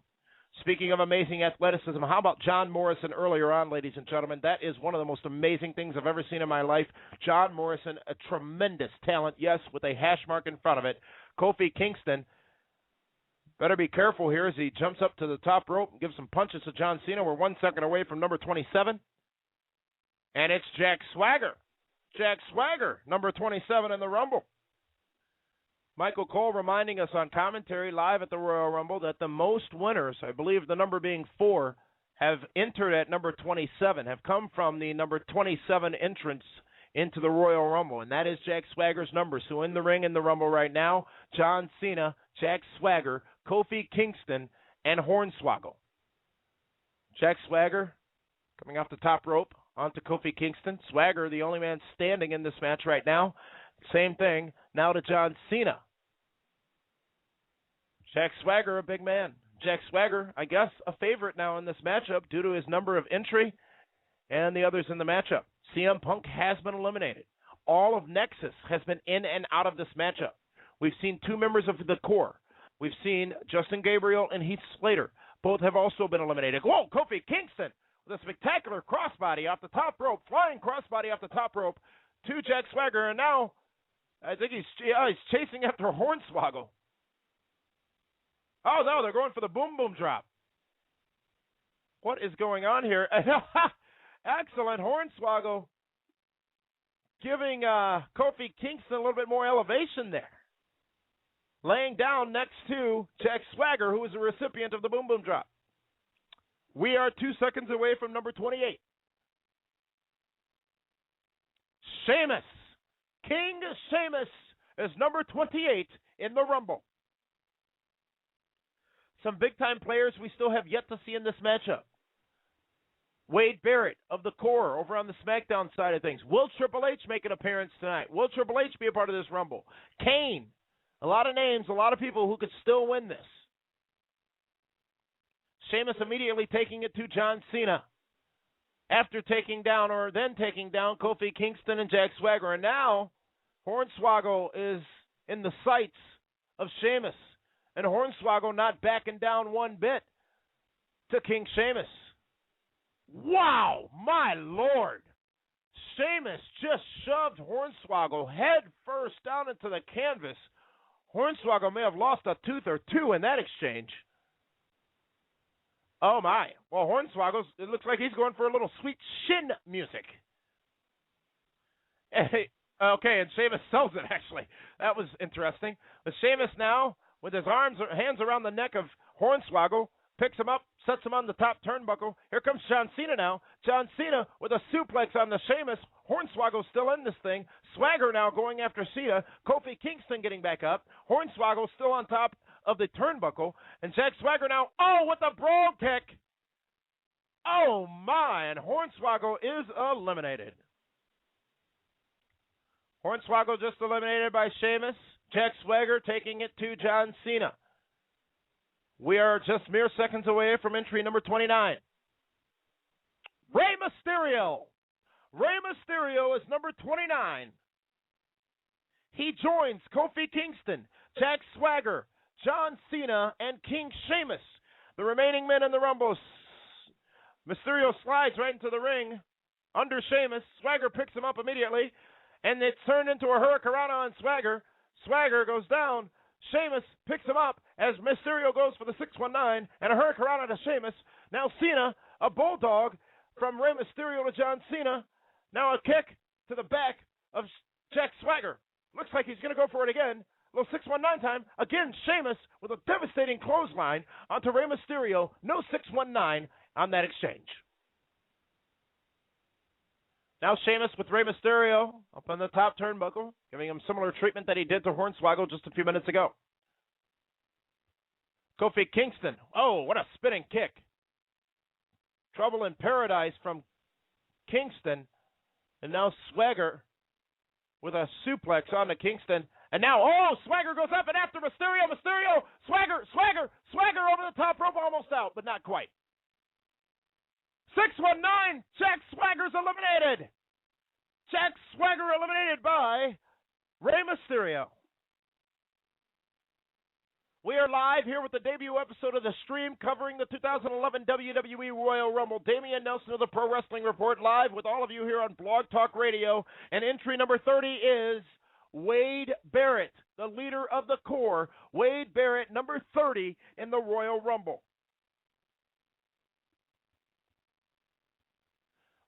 Speaking of amazing athleticism, how about John Morrison earlier on, ladies and gentlemen? That is one of the most amazing things I've ever seen in my life. John Morrison, a tremendous talent, yes, with a hash mark in front of it. Kofi Kingston, better be careful here as he jumps up to the top rope and gives some punches to John Cena. We're 1 second away from number 27. And it's Jack Swagger. Jack Swagger, number 27 in the Rumble. Michael Cole reminding us on commentary live at the Royal Rumble that the most winners, I believe the number being 4, have entered at number 27, have come from the number 27 entrance into the Royal Rumble, and that is Jack Swagger's number. So in the ring in the Rumble right now, John Cena, Jack Swagger, Kofi Kingston, and Hornswoggle. Jack Swagger coming off the top rope onto Kofi Kingston. Swagger, the only man standing in this match right now. Same thing now to John Cena. Jack Swagger, a big man. Jack Swagger, I guess, a favorite now in this matchup due to his number of entry and the others in the matchup. CM Punk has been eliminated. All of Nexus has been in and out of this matchup. We've seen 2 members of the Core. We've seen Justin Gabriel and Heath Slater. Both have also been eliminated. Whoa, Kofi Kingston with a spectacular crossbody off the top rope, flying crossbody off the top rope to Jack Swagger, and now I think he's chasing after Hornswoggle. Oh, no, they're going for the boom boom drop. What is going on here? Excellent. Hornswoggle giving Kofi Kingston a little bit more elevation there. Laying down next to Jack Swagger, who is a recipient of the boom boom drop. We are 2 seconds away from number 28. Sheamus. King Sheamus is number 28 in the Rumble. Some big-time players we still have yet to see in this matchup. Wade Barrett of the Core over on the SmackDown side of things. Will Triple H make an appearance tonight? Will Triple H be a part of this Rumble? Kane. A lot of names, a lot of people who could still win this. Sheamus immediately taking it to John Cena. After taking down Kofi Kingston and Jack Swagger. And now Hornswoggle is in the sights of Sheamus. And Hornswoggle not backing down one bit to King Sheamus. Wow, my Lord. Sheamus just shoved Hornswoggle head first down into the canvas. Hornswoggle may have lost a tooth or two in that exchange. Oh, my. Well, Hornswoggle, it looks like he's going for a little sweet shin music. Okay, and Sheamus sells it, actually. That was interesting. But Sheamus now, with his hands around the neck of Hornswoggle, picks him up, sets him on the top turnbuckle. Here comes John Cena now. John Cena with a suplex on the Sheamus. Hornswoggle's still in this thing. Swagger now going after Cena. Kofi Kingston getting back up. Hornswoggle still on top of the turnbuckle. And Jack Swagger now, with a brawl kick. Oh, my. And Hornswoggle is eliminated. Hornswoggle just eliminated by Sheamus. Jack Swagger taking it to John Cena. We are just mere seconds away from entry number 29. Rey Mysterio. Rey Mysterio is number 29. He joins Kofi Kingston, Jack Swagger, John Cena, and King Sheamus. The remaining men in the Rumble. Mysterio slides right into the ring under Sheamus. Swagger picks him up immediately, and it's turned into a hurricanrana on Swagger. Swagger goes down. Sheamus picks him up as Mysterio goes for the 619 and a hurricanrana to Sheamus. Now Cena, a bulldog from Rey Mysterio to John Cena. Now a kick to the back of Jack Swagger. Looks like he's going to go for it again. A little 619 time. Again, Sheamus with a devastating clothesline onto Rey Mysterio. No 619 on that exchange. Now Sheamus with Rey Mysterio up on the top turnbuckle, giving him similar treatment that he did to Hornswoggle just a few minutes ago. Kofi Kingston. Oh, what a spinning kick. Trouble in paradise from Kingston. And now Swagger with a suplex onto Kingston. And now, Swagger goes up and after Mysterio. Mysterio, Swagger over the top rope, almost out, but not quite. 619, Jack Swagger's eliminated. Jack Swagger eliminated by Rey Mysterio. We are live here with the debut episode of The Stream covering the 2011 WWE Royal Rumble. Damian Nelson of the Pro Wrestling Report live with all of you here on Blog Talk Radio. And entry number 30 is Wade Barrett, the leader of the core. Wade Barrett, number 30 in the Royal Rumble.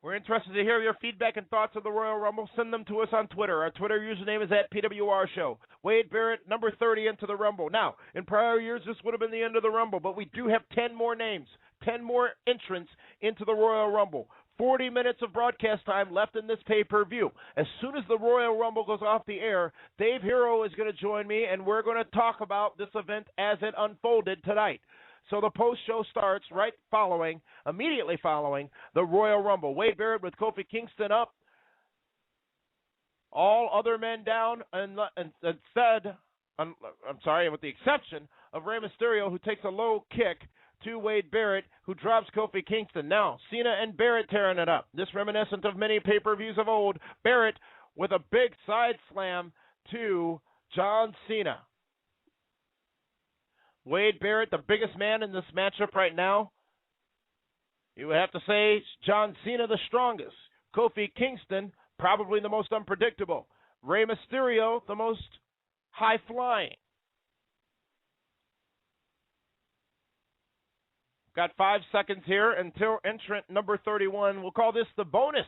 We're interested to hear your feedback and thoughts of the Royal Rumble. Send them to us on Twitter. Our Twitter username is @PWR Show. Wade Barrett, number 30 into the Rumble. Now, in prior years, this would have been the end of the Rumble, but we do have 10 more names, 10 more entrants into the Royal Rumble. 40 minutes of broadcast time left in this pay-per-view. As soon as the Royal Rumble goes off the air, Dave Hero is going to join me, and we're going to talk about this event as it unfolded tonight. So the post-show starts immediately following the Royal Rumble. Wade Barrett with Kofi Kingston up. All other men down, and with the exception of Rey Mysterio, who takes a low kick to Wade Barrett, who drops Kofi Kingston. Now, Cena and Barrett tearing it up. This reminiscent of many pay-per-views of old. Barrett with a big side slam to John Cena. Wade Barrett, the biggest man in this matchup right now. You would have to say John Cena the strongest. Kofi Kingston, probably the most unpredictable. Rey Mysterio, the most high-flying. Got 5 seconds here until entrant number 31. We'll call this the bonus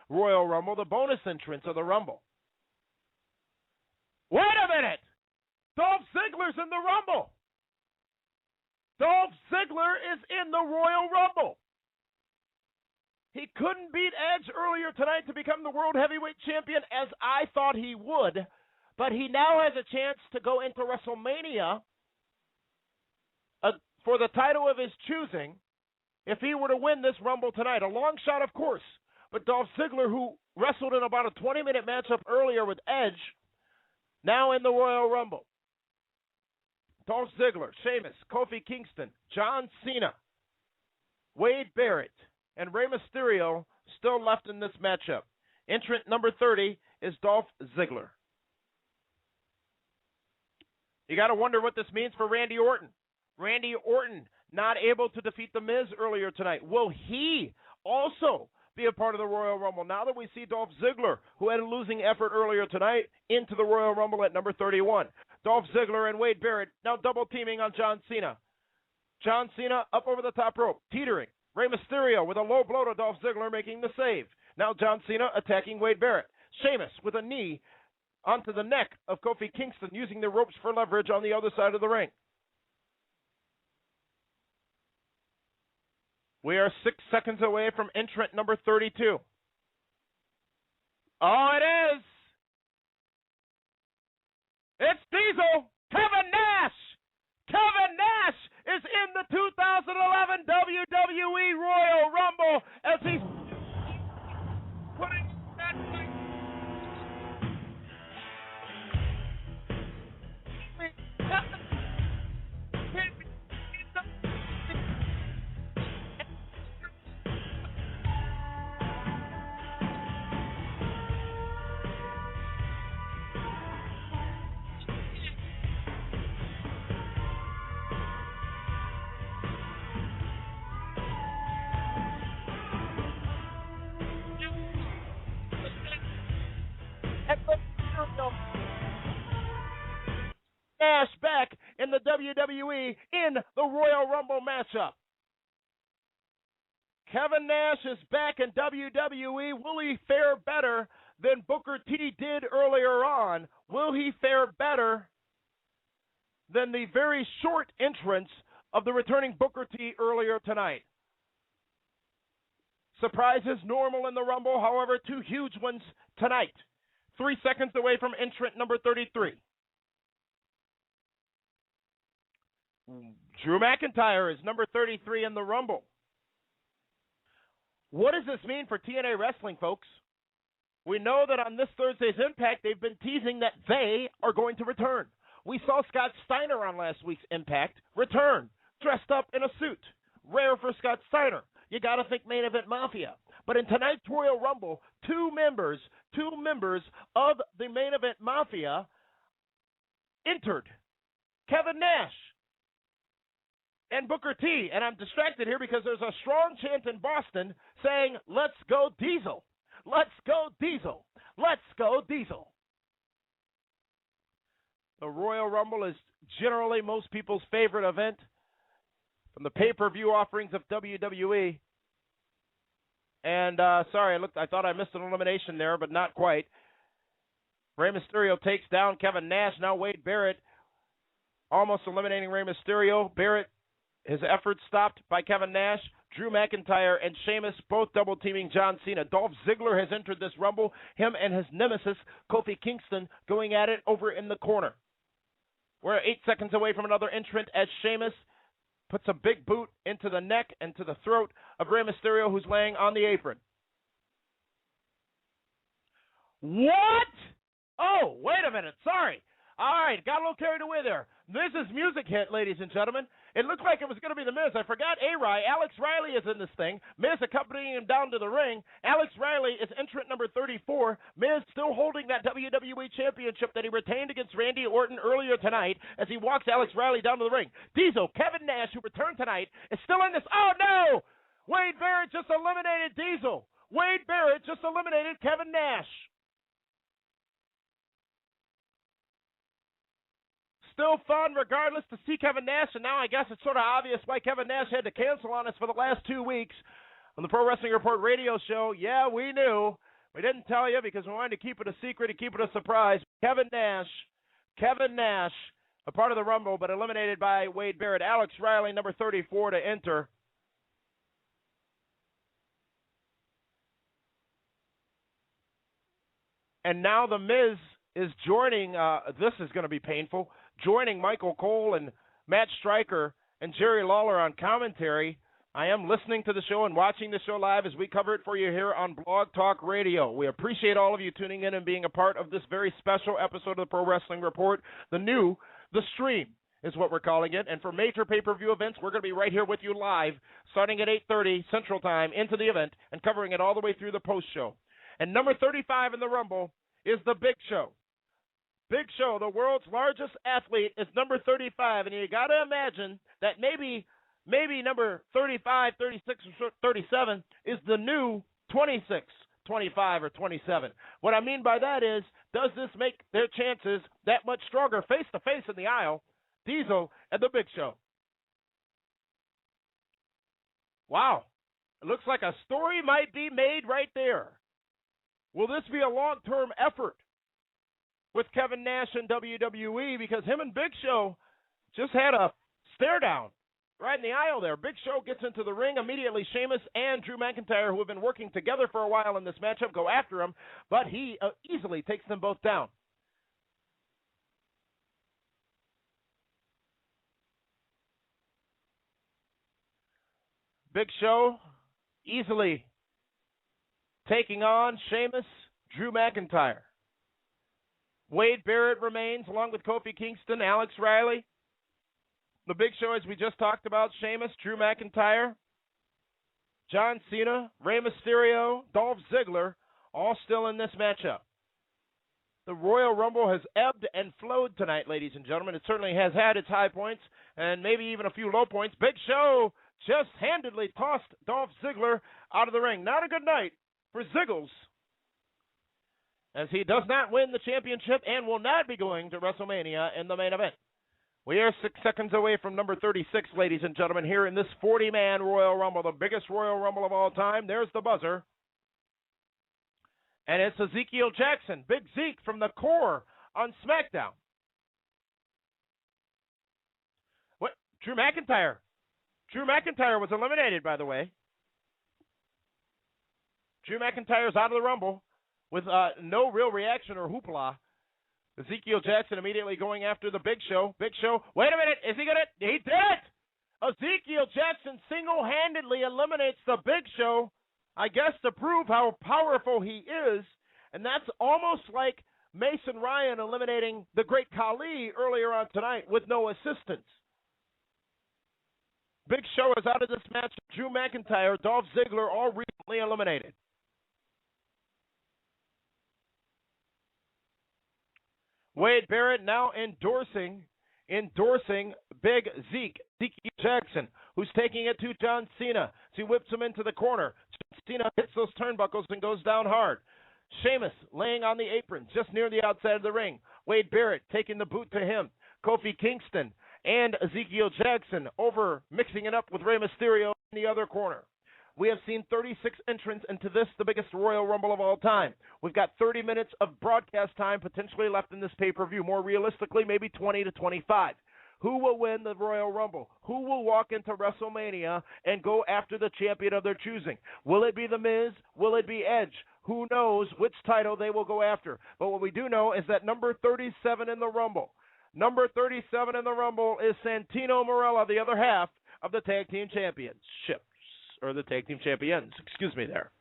Royal Rumble, the bonus entrance of the Rumble. Wait a minute! Dolph Ziggler's in the Rumble! Dolph Ziggler is in the Royal Rumble. He couldn't beat Edge earlier tonight to become the World Heavyweight Champion as I thought he would, but he now has a chance to go into WrestleMania for the title of his choosing if he were to win this Rumble tonight. A long shot, of course, but Dolph Ziggler, who wrestled in about a 20-minute matchup earlier with Edge, now in the Royal Rumble. Dolph Ziggler, Sheamus, Kofi Kingston, John Cena, Wade Barrett, and Rey Mysterio still left in this matchup. Entrant number 30 is Dolph Ziggler. You got to wonder what this means for Randy Orton. Randy Orton not able to defeat The Miz earlier tonight. Will he also be a part of the Royal Rumble now that we see Dolph Ziggler, who had a losing effort earlier tonight, into the Royal Rumble at number 31? Dolph Ziggler and Wade Barrett now double teaming on John Cena. John Cena up over the top rope, teetering. Rey Mysterio with a low blow to Dolph Ziggler, making the save. Now John Cena attacking Wade Barrett. Sheamus with a knee onto the neck of Kofi Kingston, using the ropes for leverage on the other side of the ring. We are 6 seconds away from entrant number 32. Oh, it is. It's Diesel, Kevin Nash. Kevin Nash is in the 2011 WWE Royal Rumble as he's putting that thing. Nash back in the WWE in the Royal Rumble matchup. Kevin Nash is back in WWE. Will he fare better than Booker T did earlier on? Will he fare better than the very short entrance of the returning Booker T earlier tonight? Surprises normal in the Rumble, however, 2 huge ones tonight. 3 seconds away from entrant number 33. Drew McIntyre is number 33 in the Rumble. What does this mean for TNA Wrestling, folks? We know that on this Thursday's Impact, they've been teasing that they are going to return. We saw Scott Steiner on last week's Impact return, dressed up in a suit. Rare for Scott Steiner. You got to think Main Event Mafia. But in tonight's Royal Rumble, two members of the Main Event Mafia entered. Kevin Nash and Booker T. And I'm distracted here because there's a strong chant in Boston saying, "Let's go Diesel. Let's go Diesel. Let's go Diesel." The Royal Rumble is generally most people's favorite event from the pay-per-view offerings of WWE. And, sorry, I thought I missed an elimination there, but not quite. Rey Mysterio takes down Kevin Nash. Now Wade Barrett almost eliminating Rey Mysterio. Barrett, his efforts stopped by Kevin Nash. Drew McIntyre and Sheamus both double-teaming John Cena. Dolph Ziggler has entered this Rumble. Him and his nemesis, Kofi Kingston, going at it over in the corner. We're 8 seconds away from another entrant as Sheamus puts a big boot into the neck and to the throat of Rey Mysterio, who's laying on the apron. What? Oh, wait a minute. Sorry. All right, got a little carried away there. This is music hit, ladies and gentlemen. It looked like it was going to be The Miz. I forgot A-Rai. Alex Riley is in this thing. Miz accompanying him down to the ring. Alex Riley is entrant number 34. Miz still holding that WWE Championship that he retained against Randy Orton earlier tonight as he walks Alex Riley down to the ring. Diesel, Kevin Nash, who returned tonight, is still in this. Oh, no! Wade Barrett just eliminated Diesel. Wade Barrett just eliminated Kevin Nash. Still fun regardless to see Kevin Nash, and now I guess it's sort of obvious why Kevin Nash had to cancel on us for the last 2 weeks on the Pro Wrestling Report radio show. Yeah, we knew. We didn't tell you because we wanted to keep it a secret and keep it a surprise. Kevin Nash, a part of the Rumble, but eliminated by Wade Barrett. Alex Riley, number 34, to enter. And now The Miz is joining, this is going to be painful, joining Michael Cole and Matt Stryker and Jerry Lawler on commentary. I am listening to the show and watching the show live as we cover it for you here on Blog Talk Radio. We appreciate all of you tuning in and being a part of this very special episode of the Pro Wrestling Report. The Stream is what we're calling it. And for major pay-per-view events, we're going to be right here with you live, starting at 8:30 Central Time into the event and covering it all the way through the post-show. And number 35 in the Rumble is The Big Show. Big Show, the world's largest athlete, is number 35, and you got to imagine that maybe number 35, 36, or 37 is the new 26, 25, or 27. What I mean by that is, does this make their chances that much stronger face-to-face in the aisle, Diesel and the Big Show? Wow. It looks like a story might be made right there. Will this be a long-term effort with Kevin Nash and WWE? Because him and Big Show just had a stare down right in the aisle there. Big Show gets into the ring. Immediately, Sheamus and Drew McIntyre, who have been working together for a while in this matchup, go after him, but he easily takes them both down. Big Show easily taking on Sheamus, Drew McIntyre. Wade Barrett remains, along with Kofi Kingston, Alex Riley. The Big Show, as we just talked about, Sheamus, Drew McIntyre, John Cena, Rey Mysterio, Dolph Ziggler, all still in this matchup. The Royal Rumble has ebbed and flowed tonight, ladies and gentlemen. It certainly has had its high points and maybe even a few low points. Big Show just handedly tossed Dolph Ziggler out of the ring. Not a good night for Ziggles, as he does not win the championship and will not be going to WrestleMania in the main event. We are 6 seconds away from number 36, ladies and gentlemen, here in this 40-man Royal Rumble, the biggest Royal Rumble of all time. There's the buzzer. And it's Ezekiel Jackson, Big Zeke from the Core on SmackDown. What? Drew McIntyre. Drew McIntyre was eliminated, by the way. Drew McIntyre's out of the Rumble with no real reaction or hoopla. Ezekiel Jackson immediately going after the Big Show. Big Show, wait a minute, is he going to? He did it! Ezekiel Jackson single-handedly eliminates the Big Show, I guess to prove how powerful he is. And that's almost like Mason Ryan eliminating the Great Khali earlier on tonight with no assistance. Big Show is out of this match. Drew McIntyre, Dolph Ziggler, all recently eliminated. Wade Barrett now endorsing Big Zeke Jackson, who's taking it to John Cena. He whips him into the corner. Cena hits those turnbuckles and goes down hard. Sheamus laying on the apron just near the outside of the ring. Wade Barrett taking the boot to him. Kofi Kingston and Ezekiel Jackson over mixing it up with Rey Mysterio in the other corner. We have seen 36 entrants into this, the biggest Royal Rumble of all time. We've got 30 minutes of broadcast time potentially left in this pay-per-view. More realistically, maybe 20 to 25. Who will win the Royal Rumble? Who will walk into WrestleMania and go after the champion of their choosing? Will it be The Miz? Will it be Edge? Who knows which title they will go after? But what we do know is that number 37 in the Rumble, number 37 in the Rumble is Santino Marella, the other half of the Tag Team Championship. Or the Tag Team Champions, excuse me there.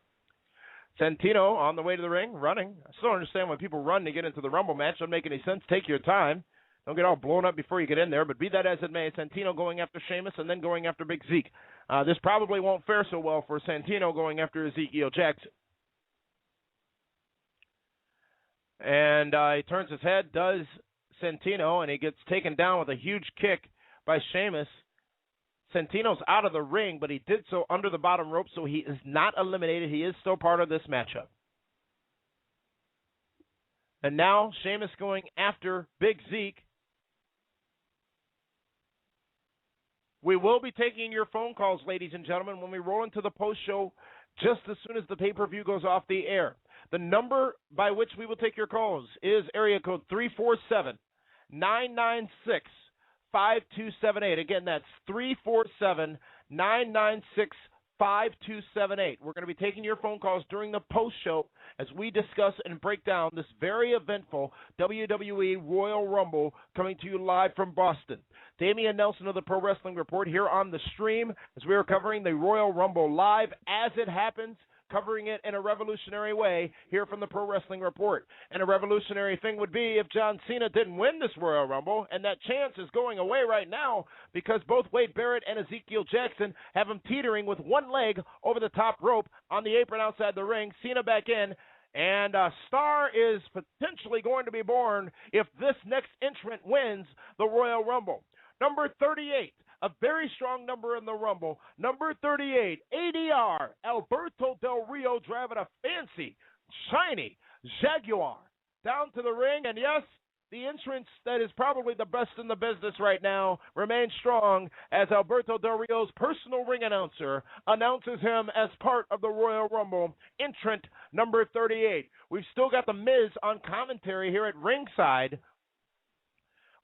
Santino on the way to the ring, running. I still don't understand when people run to get into the Rumble match. Doesn't make any sense. Take your time. Don't get all blown up before you get in there. But be that as it may, Santino going after Sheamus and then going after Big Zeke. This probably won't fare so well for Santino going after Ezekiel Jackson. And he turns his head, does Santino, and he gets taken down with a huge kick by Sheamus. Santino's out of the ring, but he did so under the bottom rope, so he is not eliminated. He is still part of this matchup. And now Sheamus going after Big Zeke. We will be taking your phone calls, ladies and gentlemen, when we roll into the post-show just as soon as the pay-per-view goes off the air. The number by which we will take your calls is area code 347-996-5278. Again, that's 347-996-5278. We're going to be taking your phone calls during the post-show as we discuss and break down this very eventful WWE Royal Rumble coming to you live from Boston. Damian Nelson of the Pro Wrestling Report here on the stream as we are covering the Royal Rumble live as it happens, covering it in a revolutionary way here from the Pro Wrestling Report. And a revolutionary thing would be if John Cena didn't win this Royal Rumble, and that chance is going away right now because both Wade Barrett and Ezekiel Jackson have him teetering with one leg over the top rope on the apron outside the ring. Cena back in, And a star is potentially going to be born if this next entrant wins the Royal Rumble. Number 38, a very strong number in the Rumble. Number 38, ADR, Alberto Del Rio, driving a fancy, shiny Jaguar down to the ring. And yes, the entrance that is probably the best in the business right now remains strong as Alberto Del Rio's personal ring announcer announces him as part of the Royal Rumble, entrant number 38. We've still got The Miz on commentary here at ringside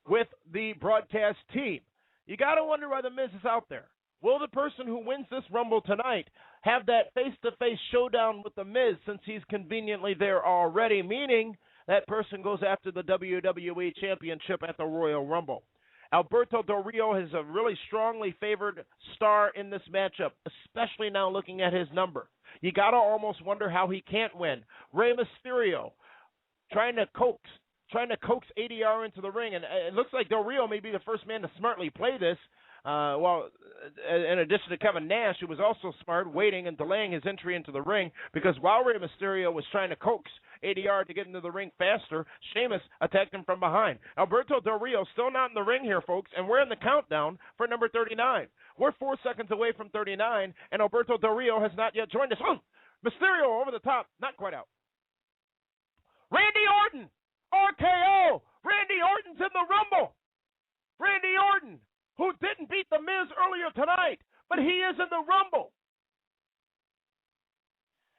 with the broadcast team. You got to wonder why The Miz is out there. Will the person who wins this Rumble tonight have that face-to-face showdown with The Miz since he's conveniently there already, meaning that person goes after the WWE Championship at the Royal Rumble. Alberto Del Rio is a really strongly favored star in this matchup, especially now looking at his number. You got to almost wonder how he can't win. Rey Mysterio trying to coax ADR into the ring, and it looks like Del Rio may be the first man to smartly play this. In addition to Kevin Nash, who was also smart, waiting and delaying his entry into the ring, because while Rey Mysterio was trying to coax ADR to get into the ring faster, Sheamus attacked him from behind. Alberto Del Rio still not in the ring here, folks, and we're in the countdown for number 39. We're 4 seconds away from 39, and Alberto Del Rio has not yet joined us. Mysterio over the top, not quite out. Randy Orton, RKO. Randy Orton's in the Rumble. Randy Orton, who didn't beat The Miz earlier tonight, but he is in the Rumble.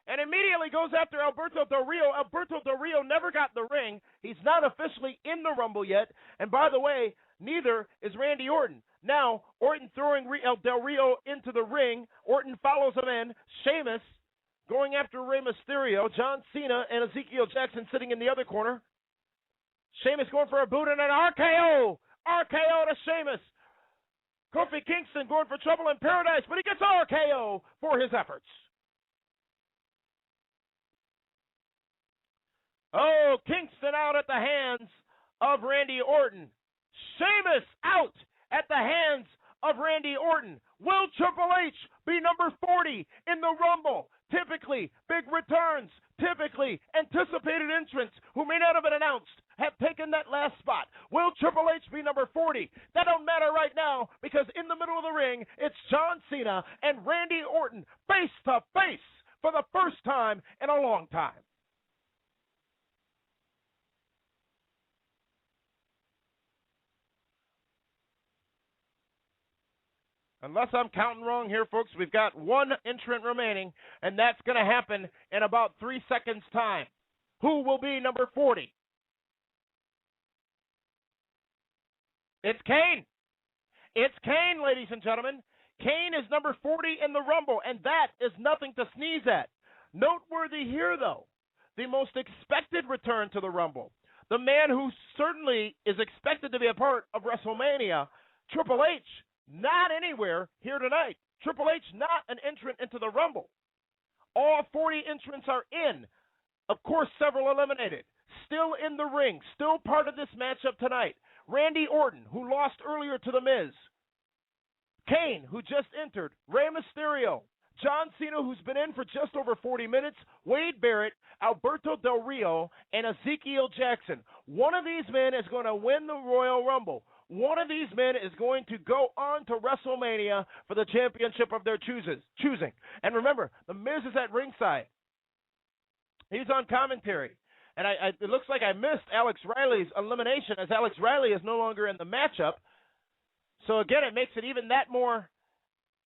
And immediately goes after Alberto Del Rio. Alberto Del Rio never got in the ring. He's not officially in the Rumble yet. And by the way, neither is Randy Orton. Now, Orton throwing Del Rio into the ring. Orton follows him in. Sheamus going after Rey Mysterio. John Cena and Ezekiel Jackson sitting in the other corner. Sheamus going for a boot and an RKO. RKO to Sheamus. Kofi Kingston going for trouble in paradise, but he gets RKO for his efforts. Oh, Kingston out at the hands of Randy Orton. Sheamus out at the hands of Randy Orton. Will Triple H be number 40 in the Rumble? Typically, big returns, typically anticipated entrants who may not have been announced have taken that last spot. Will Triple H be number 40? That don't matter right now because in the middle of the ring, it's John Cena and Randy Orton face to face for the first time in a long time. Unless I'm counting wrong here, folks, we've got one entrant remaining, and that's going to happen in about 3 seconds' time. Who will be number 40? It's Kane. It's Kane, ladies and gentlemen. Kane is number 40 in the Rumble, and that is nothing to sneeze at. Noteworthy here, though, the most expected return to the Rumble. The man who certainly is expected to be a part of WrestleMania, Triple H. Not anywhere here tonight. Triple H not an entrant into the Rumble. All 40 entrants are in. Of course, several eliminated. Still in the ring. Still part of this matchup tonight. Randy Orton, who lost earlier to The Miz. Kane, who just entered. Rey Mysterio. John Cena, who's been in for just over 40 minutes. Wade Barrett, Alberto Del Rio, and Ezekiel Jackson. One of these men is going to win the Royal Rumble. One of these men is going to go on to WrestleMania for the championship of their choosing. And remember, The Miz is at ringside. He's on commentary. And it looks like I missed Alex Riley's elimination, as Alex Riley is no longer in the matchup. So again, it makes it even that more.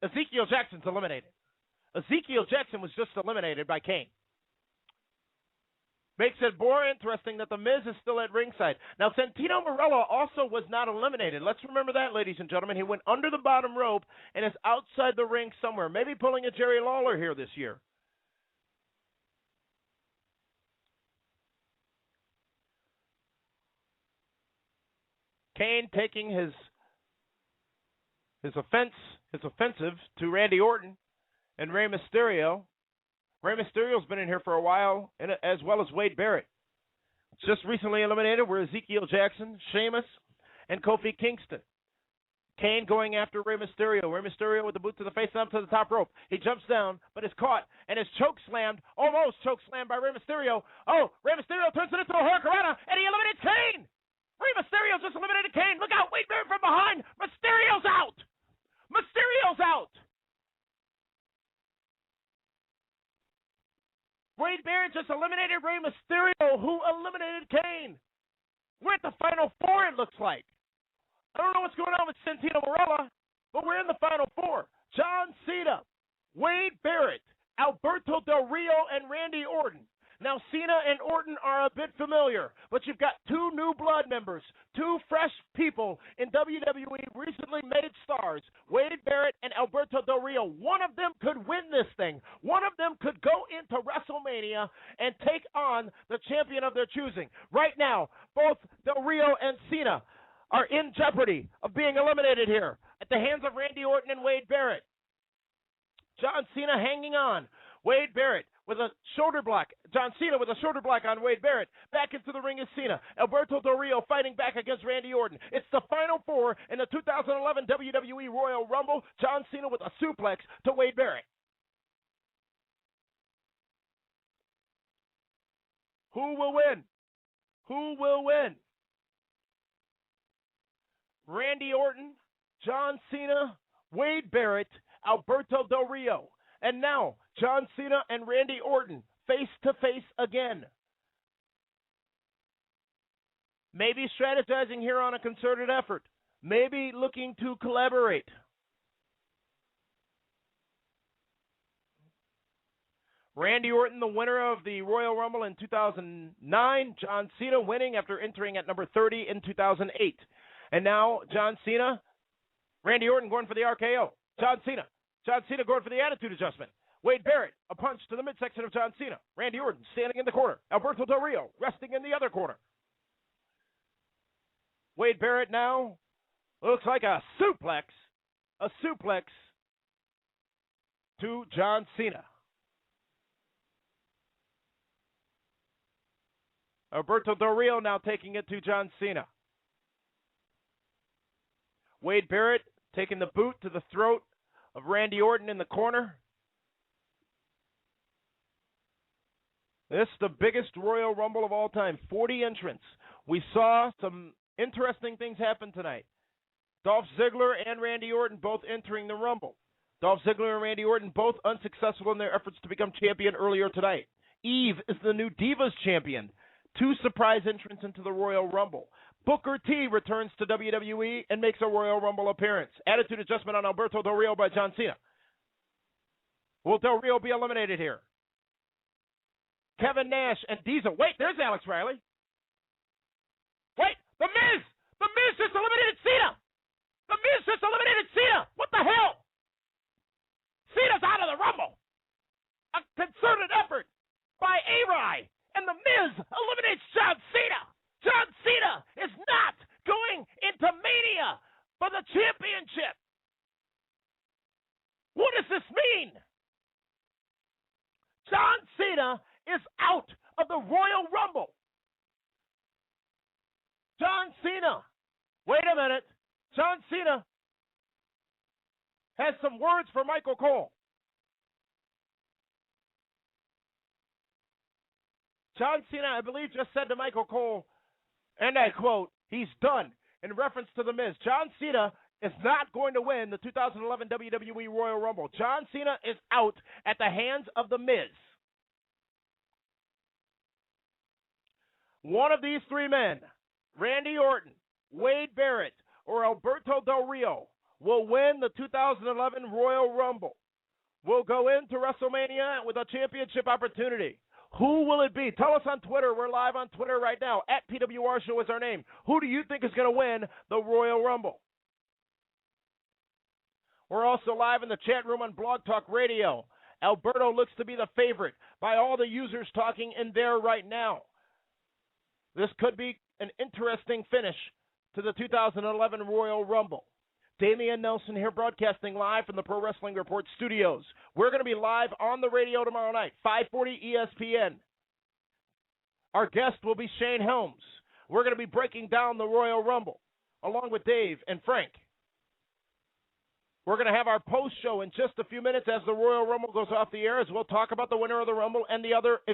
Ezekiel Jackson's eliminated. Ezekiel Jackson was just eliminated by Kane. Makes it more interesting that The Miz is still at ringside. Now, Santino Marella also was not eliminated. Let's remember that, ladies and gentlemen. He went under the bottom rope and is outside the ring somewhere, maybe pulling a Jerry Lawler here this year. Kane taking his offensive to Randy Orton and Rey Mysterio. Rey Mysterio's been in here for a while, as well as Wade Barrett. Just recently eliminated were Ezekiel Jackson, Sheamus, and Kofi Kingston. Kane going after Rey Mysterio. Rey Mysterio with the boot to the face and up to the top rope. He jumps down, but is caught and is almost choke slammed by Rey Mysterio. Oh, Rey Mysterio turns it into a hurricanrana, and he eliminates Kane. Rey Mysterio just eliminated Kane. Look out, Wade Barrett from behind. Mysterio's out. Mysterio's out. Wade Barrett just eliminated Rey Mysterio, who eliminated Kane. We're at the Final Four, it looks like. I don't know what's going on with Santino Marella, but we're in the Final Four. John Cena, Wade Barrett, Alberto Del Rio, and Randy Orton. Now, Cena and Orton are a bit familiar, but you've got two new blood members, two fresh people in WWE, recently made stars, Wade Barrett and Alberto Del Rio. One of them could win this thing. One of them could go into WrestleMania and take on the champion of their choosing. Right now, both Del Rio and Cena are in jeopardy of being eliminated here at the hands of Randy Orton and Wade Barrett. John Cena hanging on. Wade Barrett with a shoulder block. John Cena with a shoulder block on Wade Barrett. Back into the ring is Cena. Alberto Del Rio fighting back against Randy Orton. It's the Final Four in the 2011 WWE Royal Rumble. John Cena with a suplex to Wade Barrett. Who will win? Who will win? Randy Orton, John Cena, Wade Barrett, Alberto Del Rio. And now, John Cena and Randy Orton face-to-face again. Maybe strategizing here on a concerted effort. Maybe looking to collaborate. Randy Orton, the winner of the Royal Rumble in 2009. John Cena winning after entering at number 30 in 2008. And now, John Cena, Randy Orton going for the RKO. John Cena going for the attitude adjustment. Wade Barrett, a punch to the midsection of John Cena. Randy Orton standing in the corner. Alberto Del Rio resting in the other corner. Wade Barrett now looks like a suplex to John Cena. Alberto Del Rio now taking it to John Cena. Wade Barrett taking the boot to the throat of Randy Orton in the corner. This is the biggest Royal Rumble of all time. 40 entrants. We saw some interesting things happen tonight. Dolph Ziggler and Randy Orton both entering the Rumble. Dolph Ziggler and Randy Orton both unsuccessful in their efforts to become champion earlier tonight. Eve is the new Divas champion. 2 surprise entrants into the Royal Rumble. Booker T returns to WWE and makes a Royal Rumble appearance. Attitude adjustment on Alberto Del Rio by John Cena. Will Del Rio be eliminated here? Kevin Nash and Diesel. Wait, there's Alex Riley. Wait, The Miz! The Miz just eliminated Cena! The Miz just eliminated Cena! What the hell? Cena's out of the Rumble! A concerted effort by A-Rai, and The Miz eliminates John Cena! John Cena is not going into Mania for the championship! What does this mean? John Cena is out of the Royal Rumble. John Cena. Wait a minute. John Cena has some words for Michael Cole. John Cena, I believe, just said to Michael Cole, and I quote, he's done, in reference to The Miz. John Cena is not going to win the 2011 WWE Royal Rumble. John Cena is out at the hands of The Miz. One of these 3 men, Randy Orton, Wade Barrett, or Alberto Del Rio, will win the 2011 Royal Rumble. Will go into WrestleMania with a championship opportunity. Who will it be? Tell us on Twitter. We're live on Twitter right now. At PWR Show is our name. Who do you think is going to win the Royal Rumble? We're also live in the chat room on Blog Talk Radio. Alberto looks to be the favorite by all the users talking in there right now. This could be an interesting finish to the 2011 Royal Rumble. Damian Nelson here broadcasting live from the Pro Wrestling Report studios. We're going to be live on the radio tomorrow night, 540 ESPN. Our guest will be Shane Helms. We're going to be breaking down the Royal Rumble along with Dave and Frank. We're going to have our post show in just a few minutes as the Royal Rumble goes off the air, as we'll talk about the winner of the Rumble and the other